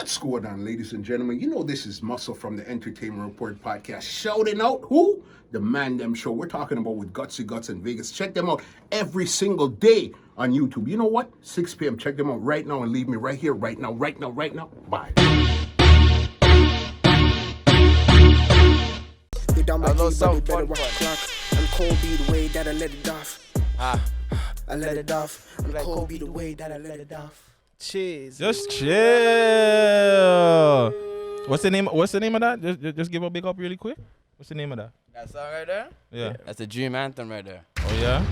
What's going on, ladies and gentlemen? You know this is Muscle from the Entertainment Report podcast. Shouting out who? The Man Them Show. We're talking about with Gutsy Guts in Vegas. Check them out every single day on YouTube. You know what? 6 p.m. Check them out right now and leave me right here, right now. Bye. Although some fun. I'm cold be the way that I let it off. I let it off. I'm cold be the way that I let it off. Cheers. Just chill. What's the name of that? Just give a big up really quick. What's the name of that? That song right there? Yeah. That's a dream anthem right there. Oh yeah.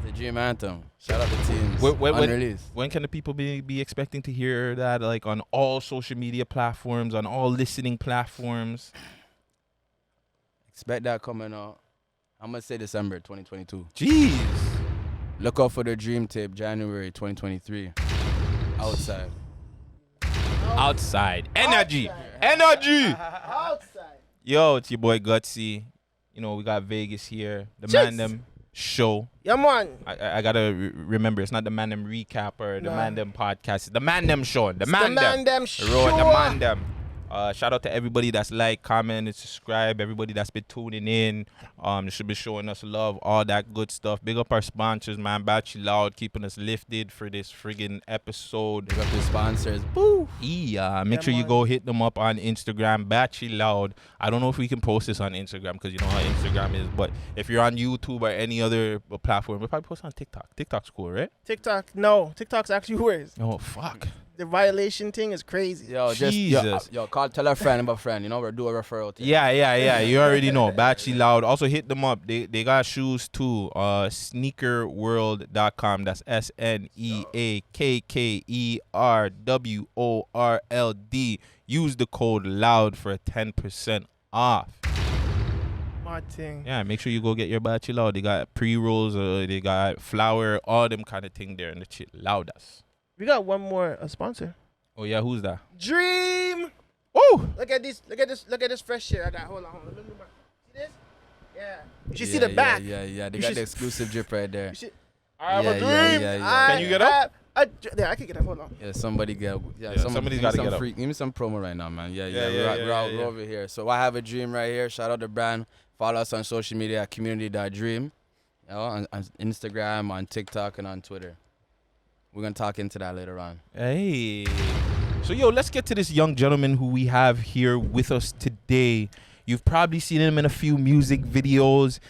It's a dream anthem. Shout out to teams. Unreleased. When can the people be expecting to hear that? Like on all social media platforms, on all listening platforms. Expect that coming out. I'm gonna say December 2022. Jeez. Look out for the dream tape, January 2023. Outside. Energy. Outside. Yo, it's your boy Gutsy. You know, we got Vegas here. The Man Them Show. Yeah, man. I gotta remember, it's not the Man Them Recap or the Man Them Podcast. It's the Man Them Show. The Man Them Show. The Man Them. Shout out to everybody that's like, comment, and subscribe. Everybody that's been tuning in. They should be showing us love, all that good stuff. Big up our sponsors, man. Bachi Loud, keeping us lifted for this friggin' episode. Big up the sponsors. Woo. Yeah, make sure you go hit them up on Instagram, Bachi Loud. I don't know if we can post this on Instagram because you know how Instagram is, but if you're on YouTube or any other platform, we'll probably post on TikTok. TikTok's cool, right? TikTok's actually worse. Oh, fuck. The violation thing is crazy. Yo, Jesus. Tell a friend about a friend. You know, we'll do a referral thing. Yeah. You already know. Bachi Loud. Also hit them up. They got shoes too. Sneakerworld.com. That's SNEAKKERWORLD. Use the code LOUD for 10% off. My thing. Yeah, make sure you go get your Bachi Loud. They got pre-rolls, they got flour, all them kind of thing there, and the shit loud us. We got one more sponsor. Oh yeah, who's that? Dream. Oh, Look at this fresh shirt I got. Hold on. Look, see this? Yeah. You should see the back. Yeah. They got the exclusive drip right there. I have a dream. Can you get up? Yeah, I can get up. Hold on. Yeah, somebody's got to get up. Give me some promo right now, man. Yeah, We're over here. So I have a dream right here. Shout out the brand. Follow us on social media at community.dream. You know, on Instagram, on TikTok, and on Twitter. We're going to talk into that later on. Hey. So, let's get to this young gentleman who we have here with us today. You've probably seen him in a few music videos.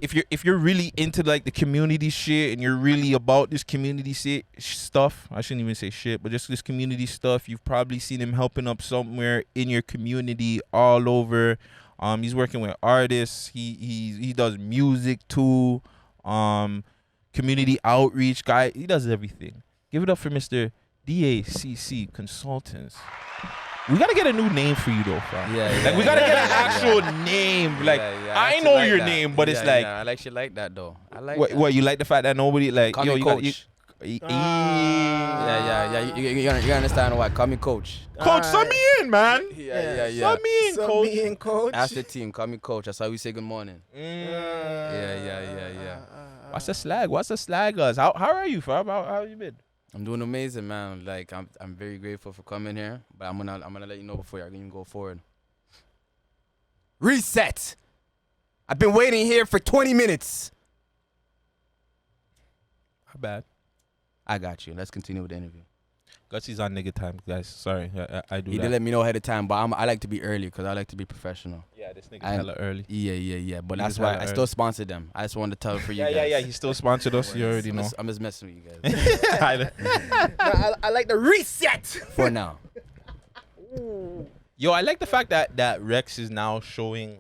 If you're really into like the community shit and you're really about this community stuff, I shouldn't even say shit, but just this community stuff, you've probably seen him helping up somewhere in your community all over. He's working with artists. He does music too. Community outreach guy. He does everything. Give it up for Mr. DACC Consultants. We gotta get a new name for you though, fam. Yeah. We gotta get an actual name. Like I know like your that. name, but it's like I actually like that though. I like what you like the fact that nobody like Call me you coach. You understand why? Call me coach. Coach, sub me in, man. Yeah. Sub me in, coach. Me in, coach. Ask the team. Call me coach. That's how we say good morning. Yeah. What's the slag, us? How are you, fam? How you been? I'm doing amazing, man. Like I'm very grateful for coming here, but I'm gonna let you know before I can go forward. Reset. I've been waiting here for 20 minutes. How bad? I got you. Let's continue with the interview. Gutsy's on nigga time, guys. Sorry, I do He that. didn't let me know ahead of time, but I like to be early because I like to be professional. Yeah, this nigga's hella early. Yeah. But He that's is why hella I still sponsored them. I just wanted to tell for you guys. Yeah. He still sponsored us. You already know. I'm just messing with you guys. I like the reset. For now. Yo, I like the fact that Rex is now showing,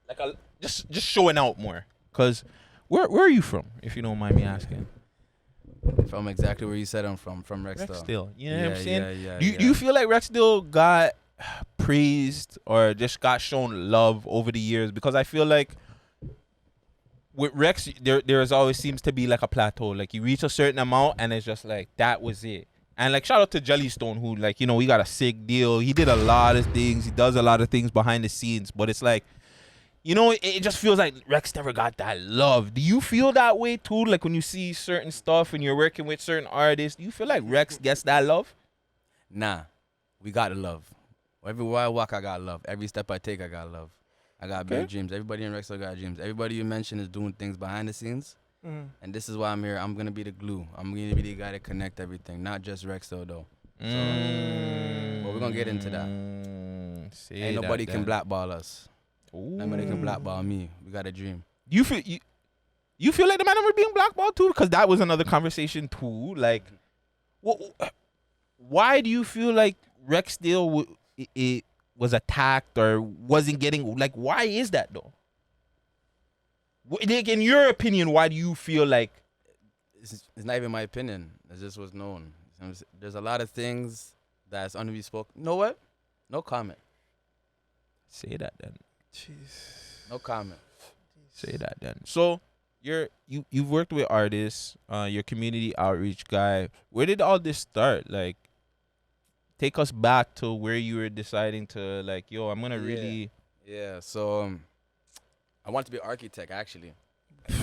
like just showing out more. Cause where are you from, if you don't mind me asking? From exactly where you said I'm from Rexdale. Rexdale, you know what I'm saying? Yeah. Do you feel like Rexdale got praised or just got shown love over the years? Because I feel like with Rex, there always seems to be like a plateau. Like you reach a certain amount and it's just like that was it. And like shout out to Jellystone who like he got a sick deal. He did a lot of things. He does a lot of things behind the scenes. But it's like it just feels like Rex never got that love. Do you feel that way too? Like when you see certain stuff and you're working with certain artists, do you feel like Rex gets that love? Nah, we got love. Everywhere I walk, I got love. Every step I take, I got love. I got big dreams. Everybody in Rexdale got dreams. Everybody you mentioned is doing things behind the scenes. And this is why I'm here. I'm going to be the glue. I'm going to be the guy to connect everything, not just Rexdale, though. So, but we're going to get into that. Ain't nobody can blackball us. Nobody can blackball me. We got a dream. You feel like the man were being blackballed too? Because that was another conversation too. Like, why do you feel like Rexdale it was attacked or wasn't getting, like, why is that though? Like, in your opinion, why do you feel like? It's not even my opinion. It's just what's known. There's a lot of things that's unbespoken. You know what? No comment. Say that then. Jeez. No comment. Say that then. So you've worked with artists, you're community outreach guy. Where did all this start? Like, take us back to where you were deciding to, like, yo, I'm gonna really. Yeah. So I wanted to be an architect actually.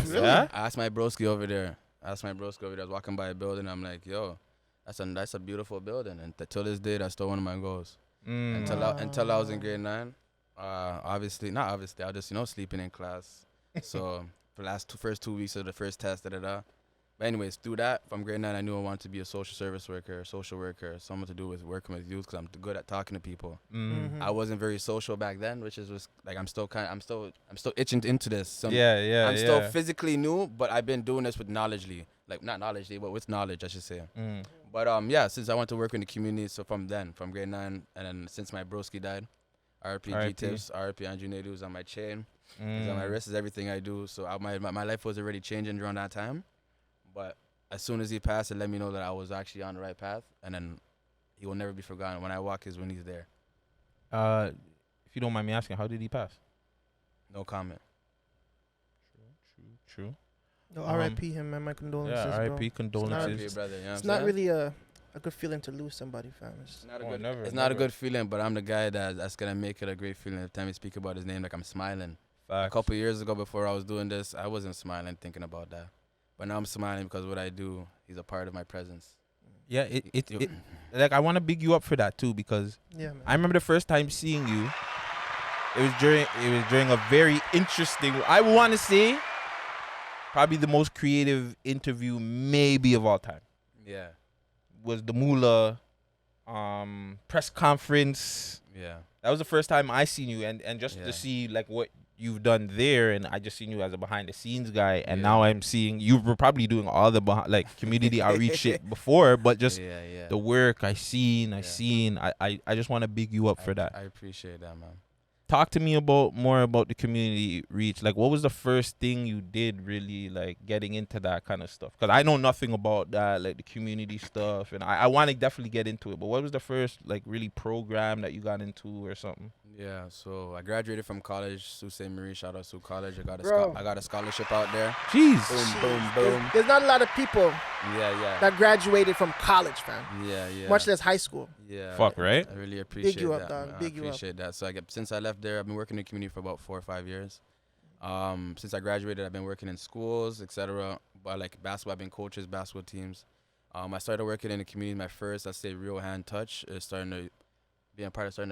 Really? I asked my broski over there. I was walking by a building. I'm like, yo, that's a beautiful building. And till this day, that's still one of my goals. Until I was in grade 9. I was just sleeping in class. So for the first 2 weeks of the first test, But anyways, through that, from grade 9, I knew I wanted to be a social service worker, social worker, something to do with working with youth, because I'm good at talking to people. I wasn't very social back then, which is like I'm still itching into this. I'm still physically new, but I've been doing this with knowledgely, like not knowledgely, but with knowledge, I should say. But since I went to work in the community, so from grade 9, and then since my broski died, RP G-Tips, RP Andrew Nadu's on my chain, he's on my wrist, is everything I do. So my life was already changing during that time. But as soon as he passed, it let me know that I was actually on the right path, and then he will never be forgotten. When I walk is when he's there. If you don't mind me asking, how did he pass? No comment. True. No, R.I.P. him, man. My condolences. Yeah, R.I.P. Condolences. R.I.P. brother. You know It's not really a good feeling to lose somebody, fam. It's not a good feeling, but I'm the guy that's gonna make it a great feeling every time we speak about his name. Like I'm smiling. Facts. A couple years ago, before I was doing this, I wasn't smiling thinking about that. But now I'm smiling because what I do, he's a part of my presence. Yeah, it like, I want to big you up for that too, because I remember the first time seeing you. It was during a very interesting, I want to say, probably the most creative interview maybe of all time. Yeah. Was the moula press conference. Yeah. That was the first time I seen you, and just to see like what you've done there, and I just seen you as a behind the scenes guy, and now I'm seeing you were probably doing all the community outreach shit before, but just the work I just want to big you up for that. I appreciate that, man. Talk to me more about the community reach. Like, what was the first thing you did really, like, getting into that kind of stuff? Because I know nothing about that, like the community stuff, and I want to definitely get into it. But what was the first, like, really program that you got into or something? Yeah, so I graduated from college, Sault Ste. Marie. Shout out Sault College. I got a scholarship out there. Jeez. Boom. There's not a lot of people that graduated from college, fam. Yeah. Much less high school. Yeah. Fuck, right? I really appreciate Big you up, that. dog. Big you up. I appreciate that. So since I left there, I've been working in the community for about 4 or 5 years. Since I graduated, I've been working in schools, etc. But like basketball, I've been coaches, basketball teams. I started working in the community. My first, I'd say, real hand touch is starting a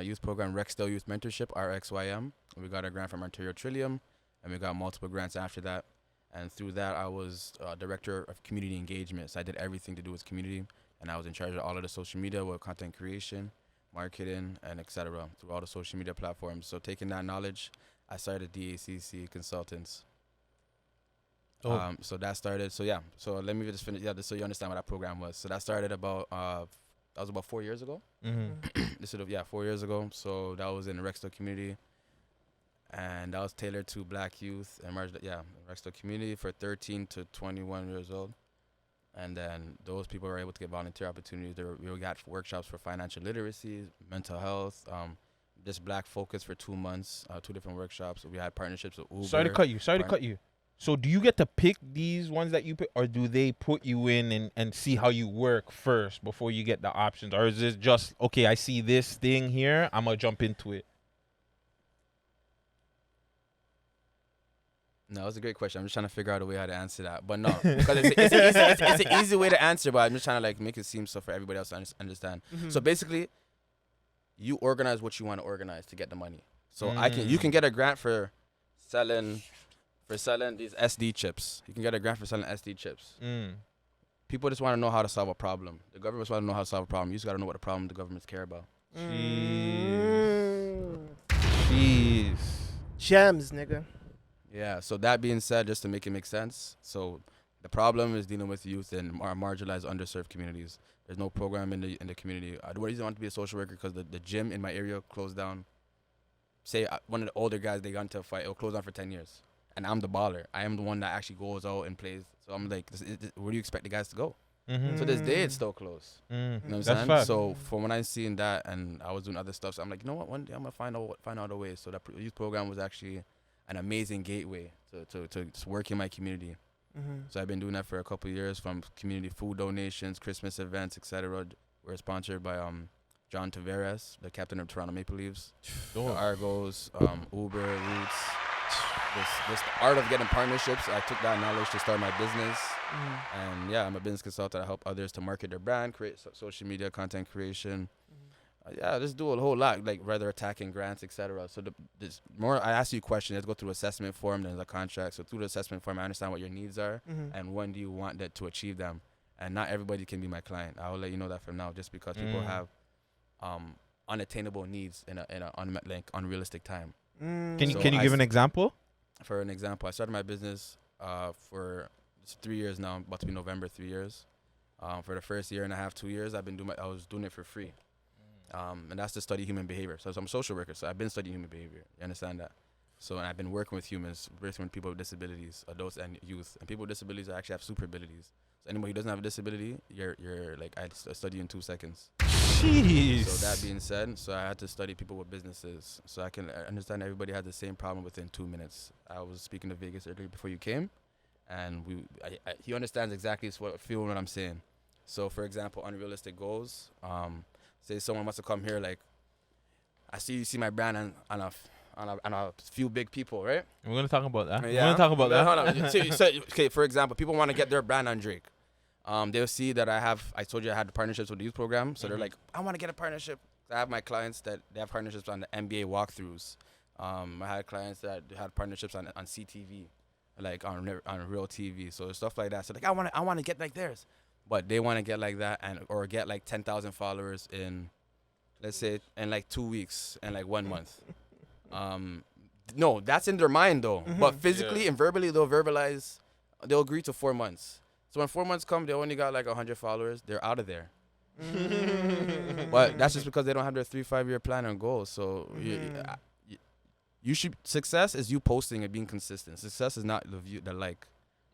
youth program, Rexdale Youth Mentorship, RXYM. We got a grant from Ontario Trillium, and we got multiple grants after that. And through that, I was director of community engagement. So I did everything to do with community, and I was in charge of all of the social media with content creation, marketing, and etc. through all the social media platforms. So taking that knowledge, I started DACC Consultants. So that started. So let me just finish. So you understand what that program was. So that started about 4 years ago. Mm-hmm. 4 years ago. So that was in the Rexdale community, and that was tailored to Black youth and Rexdale community for 13 to 21 years old. And then those people were able to get volunteer opportunities. We got workshops for financial literacy, mental health, just Black focus for 2 months, 2 different workshops. We had partnerships with Uber. Sorry to cut you. So do you get to pick these ones that you pick, or do they put you in and see how you work first before you get the options? Or is it just, okay, I see this thing here, I'm going to jump into it? No, it's a great question. I'm just trying to figure out a way how to answer that. But no, because it's an easy way to answer, but I'm just trying to like make it seem so for everybody else to understand. So basically, you organize what you want to organize to get the money. So you can get a grant for selling these SD chips. You can get a grant for selling SD chips. People just want to know how to solve a problem. The government want to know how to solve a problem. You just got to know what the problem the governments care about. Jeez. Gems, nigga. Yeah, so that being said, just to make it make sense, so the problem is dealing with youth in our marginalized, underserved communities. There's no program in the community. The reason I want to be a social worker because the gym in my area closed down. Say one of the older guys, they got into a fight, it'll close down for 10 years. And I'm the baller. I am the one that actually goes out and plays. So I'm like, where do you expect the guys to go? So this day, it's still closed. You know what I'm saying? Fact. So from when I seen that and I was doing other stuff, so I'm like, you know what? One day I'm going to find out a way. So that youth program was actually an amazing gateway to work in my community. So I've been doing that for a couple of years, from community food donations, Christmas events, etc. We're sponsored by John Tavares, the captain of Toronto Maple Leafs, the Argos, Uber, Roots. This art of getting partnerships. I took that knowledge to start my business, and yeah, I'm a business consultant. I help others to market their brand, create social media content creation. Just do a whole lot, like rather attacking grants, etc. So this more, I ask you a question. Let's go through assessment form, then the contract. So through the assessment form, I understand what your needs are and when do you want that to achieve them. And not everybody can be my client. I will let you know that from now, just because people have unattainable needs in a unrealistic time. Can you give an example? For an example, I started my business for 3 years now. About to be November, 3 years. For the first year and a half, 2 years, I was doing it for free. And that's to study human behavior. So I'm a social worker, so I've been studying human behavior. You understand that? So and I've been working with humans, working with people with disabilities, adults and youth. And people with disabilities actually have super abilities. So anybody who doesn't have a disability, you're like, I study in 2 seconds. Jeez. So that being said, so I had to study people with businesses, so I can understand everybody had the same problem within 2 minutes. I was speaking to Vegas earlier before you came, and he understands exactly what I'm saying. So for example, unrealistic goals. Say someone wants to come here, like I see my brand on a few big people, right? We're gonna talk about that. Yeah. We're gonna talk about that. Hold on. So, okay, for example, people want to get their brand on Drake. They'll see that I told you I had partnerships with the youth program. So they're like, I want to get a partnership. I have my clients that they have partnerships on the NBA walkthroughs. I had clients that had partnerships on CTV, like on real TV. So stuff like that. So like, I want to get like theirs, but they want to get like that or get like 10,000 followers in, let's say, in like 2 weeks and like 1 month. No, that's in their mind though. But physically and verbally, they'll agree to 4 months. So when 4 months come, they only got like 100 followers. They're out of there. But that's just because they don't have their 3-5 year plan and goals. So you should. Success is you posting and being consistent. Success is not the like.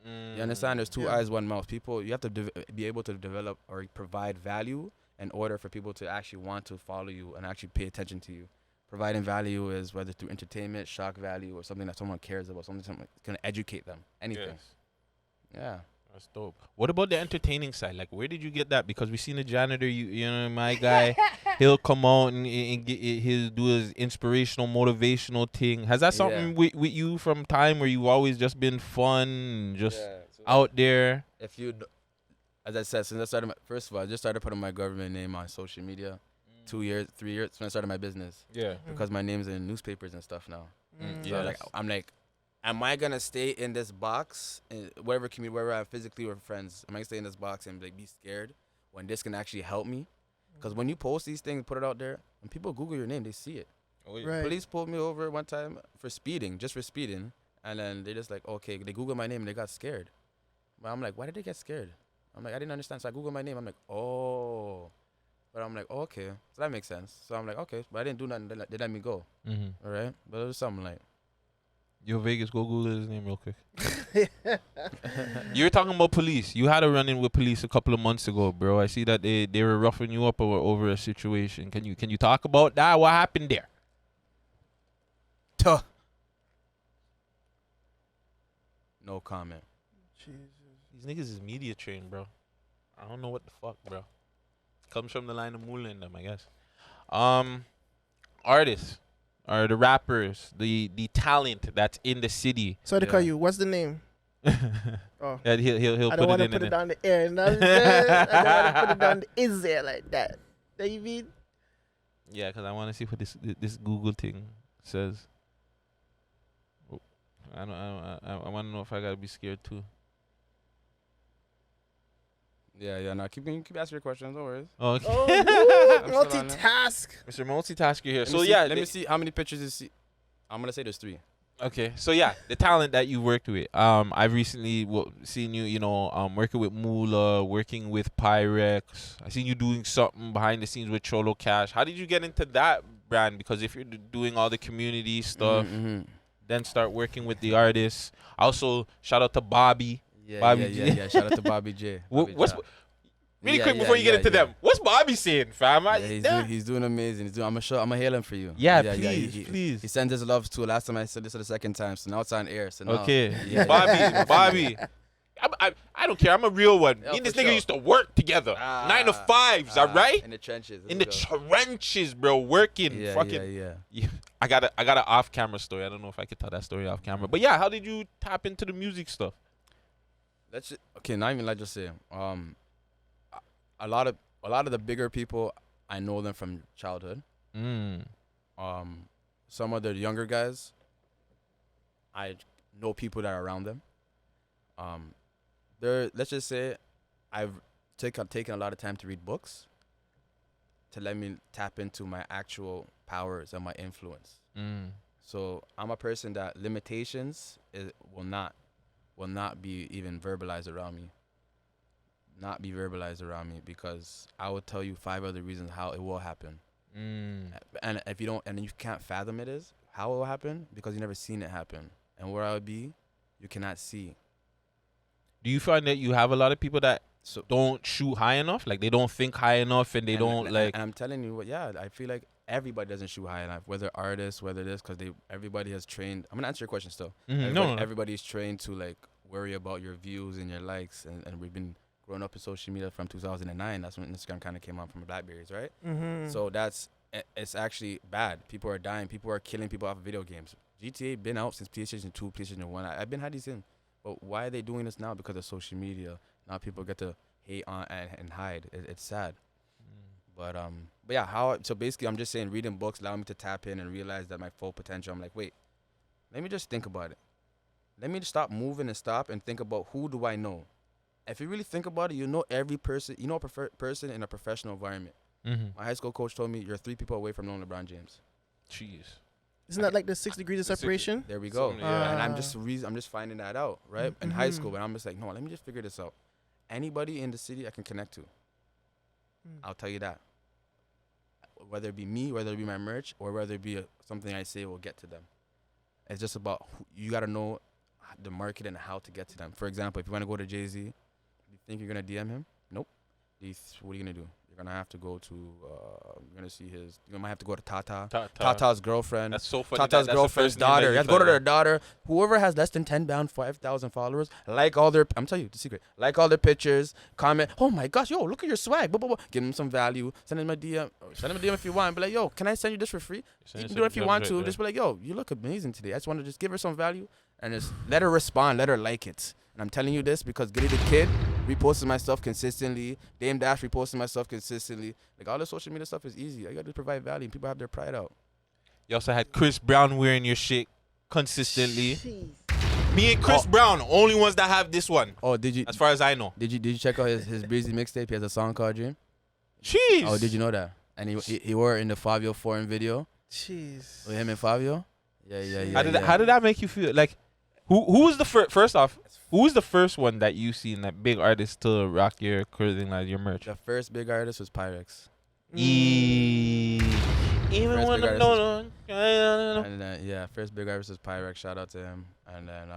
You understand? There's two eyes, one mouth. People, you have to be able to develop or provide value in order for people to actually want to follow you and actually pay attention to you. Providing value is whether through entertainment, shock value, or something that someone cares about, something that's going to educate them. Anything. Yes. Yeah. That's dope. What about the entertaining side? Like, where did you get that? Because we seen the janitor, you know, my guy, he'll come out and he'll do his inspirational, motivational thing. Has that something with you from time where you've always just been fun and just out there? If you, as I said, since I started, first of all, I just started putting my government name on social media. 2 years, 3 years when I started my business. Yeah. Because my name's in newspapers and stuff now. So like, I'm like, am I gonna stay in this box, in whatever community, wherever I'm physically with friends? Am I gonna stay in this box and like be scared when this can actually help me? Because when you post these things, put it out there, when people Google your name, they see it. Right. Police pulled me over one time for speeding, and then they just like, okay, they Googled my name and they got scared. But I'm like, why did they get scared? I'm like, I didn't understand. So I Googled my name. I'm like, oh. But I'm like, oh, okay, so that makes sense. So I'm like, okay, but I didn't do nothing. They let me go. All right, but it was something like. Yo, Vegas, go Google his name real quick. You were talking about police. You had a run-in with police a couple of months ago, bro. I see that they were roughing you up over a situation. Can you talk about that? What happened there? Tuh. No comment. Jesus. These niggas is media trained, bro. I don't know what the fuck, bro. Comes from the line of moula in them, I guess. Artists. or the rappers, the talent that's in the city. Sorry to call you. What's the name? Oh, Yeah, he'll I put don't want it to in. put it down the air. You know what I'm saying? I don't want to put it down the is there like that. That you mean? Yeah, because I want to see what this Google thing says. Oh, I want to know if I gotta be scared too. Yeah. No, keep asking your questions. No worries. Oh, okay. Oh, I'm still on there. multitask. Mr. Multitasker here. Let So me see- yeah, let me see how many pictures you see. I'm gonna say there's 3. okay. So yeah, the talent that you worked with. I've recently seen you, working with Moula, working with Pyrex. I seen you doing something behind the scenes with Cholocash. How did you get into that brand? Because if you're doing all the community stuff, then start working with the artists. Also, shout out to Bobby. Yeah, Bobby yeah. Shout out to Bobby J. Bobby What's J. really Yeah, quick yeah, before you get yeah, into yeah. them? What's Bobby saying, fam? He's doing amazing. I'm gonna hail him for you. Yeah, he- please. He sends his love too. Last time I said this for the second time, so now it's on air. So now, Okay, Yeah. Bobby. I don't care. I'm a real one. Yeah, Me and this for nigga sure. used to work together. 9 to 5s, all right? In the trenches. In the trenches, bro, working. Yeah, fucking. yeah. I got an off-camera story. I don't know if I could tell that story off camera, but yeah, how did you tap into the music stuff? Not even like just say. A lot of the bigger people, I know them from childhood. Some of the younger guys, I know people that are around them. Let's just say, I've taken a lot of time to read books to let me tap into my actual powers and my influence. So I'm a person that limitations will not be even verbalized around me. Not be verbalized around me, because I will tell you 5 other reasons how it will happen. And if you don't, and you can't fathom how it will happen, because you never seen it happen. And where I would be, you cannot see. Do you find that you have a lot of people that don't shoot high enough? Like they don't think high enough, and they don't like. And I'm telling you, I feel like everybody doesn't shoot high enough. Whether artists, whether this, because everybody has trained. I'm gonna answer your question still. No. Everybody's trained to like worry about your views and your likes, and we've been growing up in social media from 2009. That's when Instagram kind of came out from the Blackberries, right? So it's actually bad. People are dying. People are killing people off of video games. GTA been out since PlayStation 2, PlayStation 1. I've been had these in. But why are they doing this now? Because of social media. Now people get to hate on and hide. It's sad. But yeah, so basically I'm just saying reading books allow me to tap in and realize that my full potential. I'm like, wait, let me just think about it. Let me just stop moving and stop and think about who do I know. If you really think about it, you know every person, you know a person in a professional environment. My high school coach told me you're 3 people away from knowing LeBron James. Jeez. Isn't that like the 6 degrees of separation? There we go. Yeah. And I'm just finding that out, right? In high school, but I'm just like, no, let me just figure this out. Anybody in the city I can connect to. I'll tell you that. Whether it be me, whether it be my merch, or whether it be something I say will get to them. It's just about you got to know the market and how to get to them. For example, if you want to go to Jay-Z, you think you're going to DM him? Nope. What are you going to do? You're going to have to go to, you're going to see you might have to go to Tata's girlfriend. That's so funny. Tata's girlfriend's daughter. You have to go to their daughter. Whoever has less than 5,000 followers, like all their, I'm telling you the secret, like all their pictures, comment, oh my gosh, yo, look at your swag, blah, blah, blah. Give them some value, send them a DM, if you want, be like, yo, can I send you this for free? You can do it if you want to, just be like, yo, you look amazing today. I just want to just give her some value and just let her respond, let her like it. And I'm telling you this because Gillie the Kid reposting my stuff consistently. Dame Dash reposting my stuff consistently. Like all the social media stuff is easy. I got to provide value and people have their pride out. You also had Chris Brown wearing your shit consistently. Me and Chris Brown, only ones that have this one. Oh, did you? As far as I know. Did you check out his Breezy mixtape? He has a song called Dream. Jeez. Oh, did you know that? And he wore it in the Fivio foreign video. Jeez. With him and Fivio. Yeah. How did that make you feel? Like, who was the first off? Who was the first one that you seen that big artist to rock your clothing, like your merch? The first big artist was Pyrexx. Even First when big I'm artist no. And then first big artist was Pyrexx. Shout out to him. And then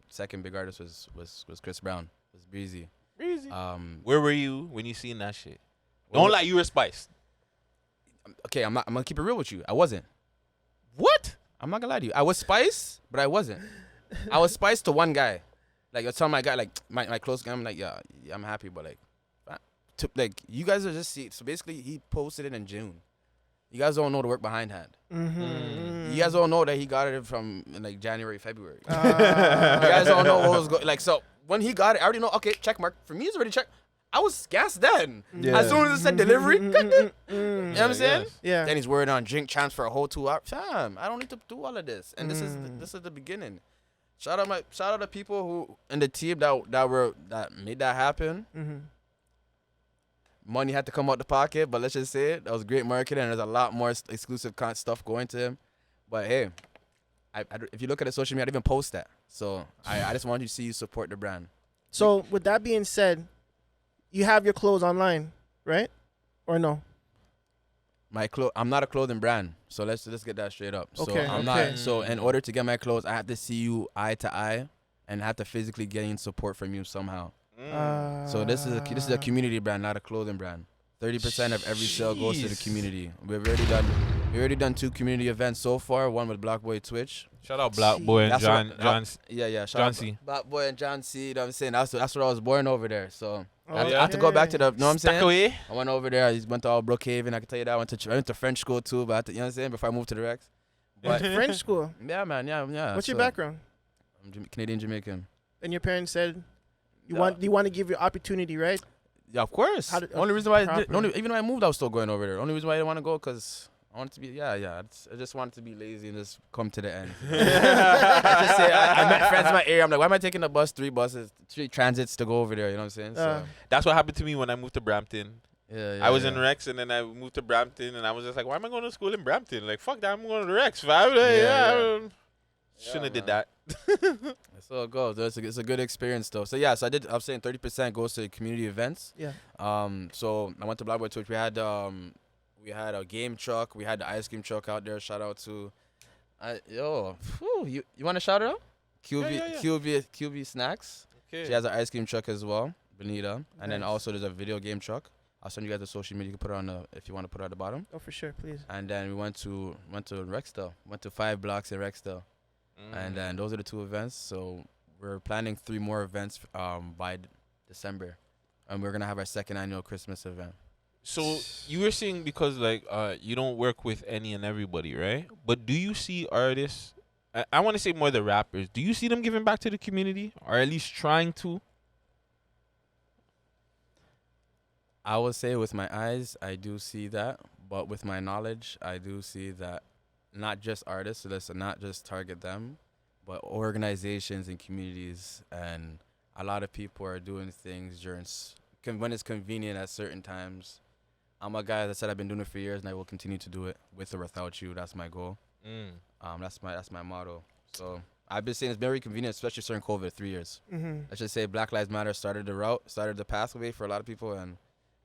second big artist was Chris Brown. Was Breezy. Where were you when you seen that shit? Don't lie, you were spiced. Okay, I'm gonna keep it real with you. I wasn't. What? I'm not gonna lie to you. I was spiced, but I wasn't. I was spiced to one guy. Like I tell my guy, like my close guy, I'm like, yeah, I'm happy, but like you guys are just see. So basically, he posted it in June, You guys don't know the work behind hand. Mm-hmm. You guys don't know that he got it from like January, February. You guys don't know what was going. Like, so when he got it, I already know. Okay, check mark for me. It's already checked. I was gassed then. Yeah. As soon as it said delivery, you know what I'm saying? Yeah. Then he's worried on drink transfer a whole 2 hours. Fam, I don't need to do all of this. And this is the beginning. Shout out to people who in the team that made that happen. Mm-hmm. Money had to come out the pocket, but let's just say it. That was great marketing, and there's a lot more exclusive stuff going to him. But hey, if you look at the social media, I didn't even post that. So I just want you to see you support the brand. So with that being said, you have your clothes online, right? Or no? I'm not a clothing brand, so let's get that straight up. So Okay, I'm okay. not. So in order to get my clothes, I have to see you eye to eye, and have to physically gain support from you somehow. So this is a community brand, not a clothing brand. 30% of every sale goes to the community. We've already done 2 community events so far. One with Blockboi Twitch. Shout out Blackballed and John Yeah. John Shout C. out Blackboi and John C. You know what I'm saying? That's where I was born over there. So I Okay. have to go back to the. You know what I'm saying? Away. I went over there. I went to all Brookhaven. I can tell you that. I went to French school too, but you know what I'm saying? Before I moved to the Rex. But French school. yeah, man. Yeah. What's your So, background? I'm Canadian Jamaican. And your parents said you Yeah. want to give you opportunity, right? Yeah, of course. How did- Only reason why proper. even when I moved, I was still going over there. Only reason why I didn't want to go because I wanted to be. I just wanted to be lazy and just come to the end. I just say I met friends in my area. I'm like, why am I taking the bus, 3 transits to go over there? You know what I'm saying? So That's what happened to me when I moved to Brampton. yeah. I was in Rex and then I moved to Brampton and I was just like, why am I going to school in Brampton? Like, fuck that, I'm going to Rex. Shouldn't have did that. That's all it goes. It's a good experience though. So yeah, I was saying 30% goes to community events. Yeah. So I went to Blackballed Twitch. We had a game truck. We had the ice cream truck out there. Shout out to, you want to shout it out? QB Snacks. Okay. She has an ice cream truck as well, Benita. And then Nice. also there's a video game truck. I'll send you guys the social media. You can put it on if you want to put it at the bottom. Oh, for sure, please. And then we went to Rexdale. Went to 5 blocks in Rexdale. And then those are the 2 events. So we're planning 3 more events by December. And we're going to have our 2nd annual Christmas event. So you were saying because like you don't work with any and everybody, right? But do you see artists? I want to say more the rappers. Do you see them giving back to the community, or at least trying to? I would say with my eyes, I do see that. But with my knowledge, I do see that not just artists, so let's not just target them, but organizations and communities. And a lot of people are doing things when it's convenient at certain times. I'm a guy that said I've been doing it for years, and I will continue to do it with or without you. That's my goal. That's my motto. So I've been saying it's very convenient, especially during COVID, 3 years. Mm-hmm. Let's just say Black Lives Matter started the pathway for a lot of people, and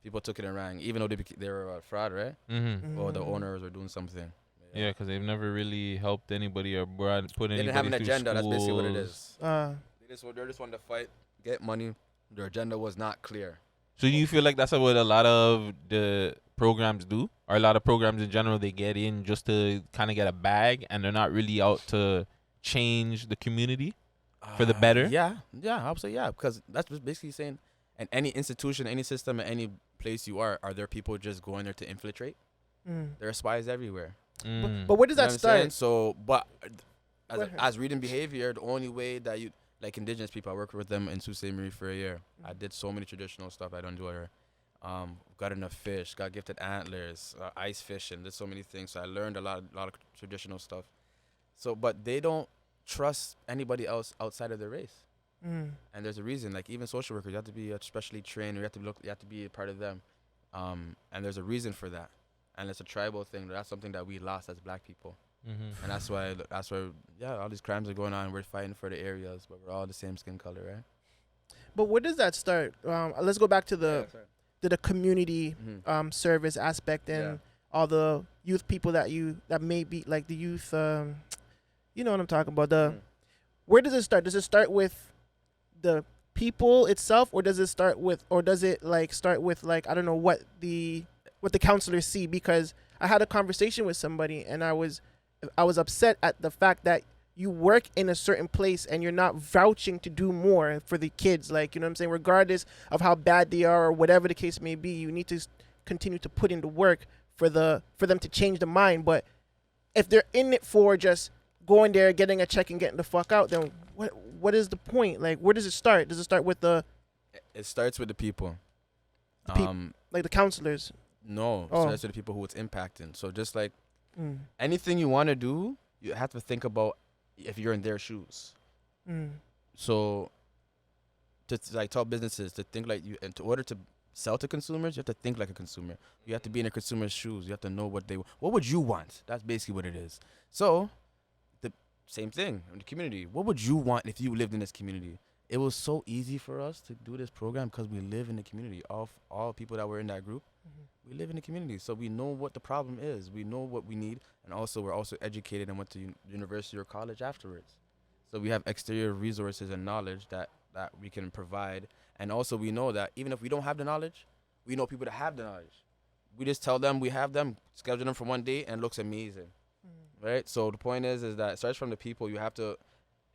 people took it and ran, even though they were a fraud, right? Mm-hmm. Or the owners were doing something. Yeah, because they've never really helped anybody or put They anybody didn't have an through agenda. That's basically what it schools. is. They just wanted to fight, get money. Their agenda was not clear. So you feel like that's what a lot of the programs do, or a lot of programs in general, they get in just to kind of get a bag, and they're not really out to change the community for the better? Yeah, I would say yeah, because that's just basically saying, in any institution, any system, any place you are there people just going there to infiltrate? There are spies everywhere. But where does You know that what I'm saying? start? So, but Go ahead. as reading behavior, the only way that you, like indigenous people, I worked with them in Sault Ste. Marie for a year. I did so many traditional stuff I don't do here. Got enough fish, got gifted antlers, ice fishing, did so many things. So I learned a lot of traditional stuff. So, but they don't trust anybody else outside of their race. And there's a reason. Like even social workers, you have to be specially trained. You have to be a part of them. And there's a reason for that. And it's a tribal thing. That's something that we lost as Black people. And that's why all these crimes are going on. We're fighting for the areas, but we're all the same skin color, right? But where does that start? Let's go back to the community service aspect and all the youth people that may be like the youth. You know what I'm talking about. Where does it start? Does it start with the people itself, or does it start with I don't know what the counselors see? Because I had a conversation with somebody and I was upset at the fact that you work in a certain place and you're not vouching to do more for the kids. Like, you know what I'm saying? Regardless of how bad they are or whatever the case may be, you need to continue to put in the work for them to change the mind. But if they're in it for just going there, getting a check and getting the fuck out, then what is the point? Like, where does it start? Does it start with the It starts with the people. like the counselors? No, it Oh. starts with the people who it's impacting. So just like anything you want to do, you have to think about if you're in their shoes. So to like tell businesses to think like you, and in order to sell to consumers, you have to think like a consumer. You have to be in a consumer's shoes. You have to know what would you want? That's basically what it is. So the same thing in the community. What would you want if you lived in this community? It was so easy for us to do this program because we live in the community. All people that were in that group, we live in the community, so we know what the problem is. We know what we need, and also we're also educated and went to university or college afterwards. So we have exterior resources and knowledge that we can provide, and also we know that even if we don't have the knowledge, we know people that have the knowledge. We just tell them we have them, schedule them for one day, and it looks amazing, right? So the point is that it starts from the people. You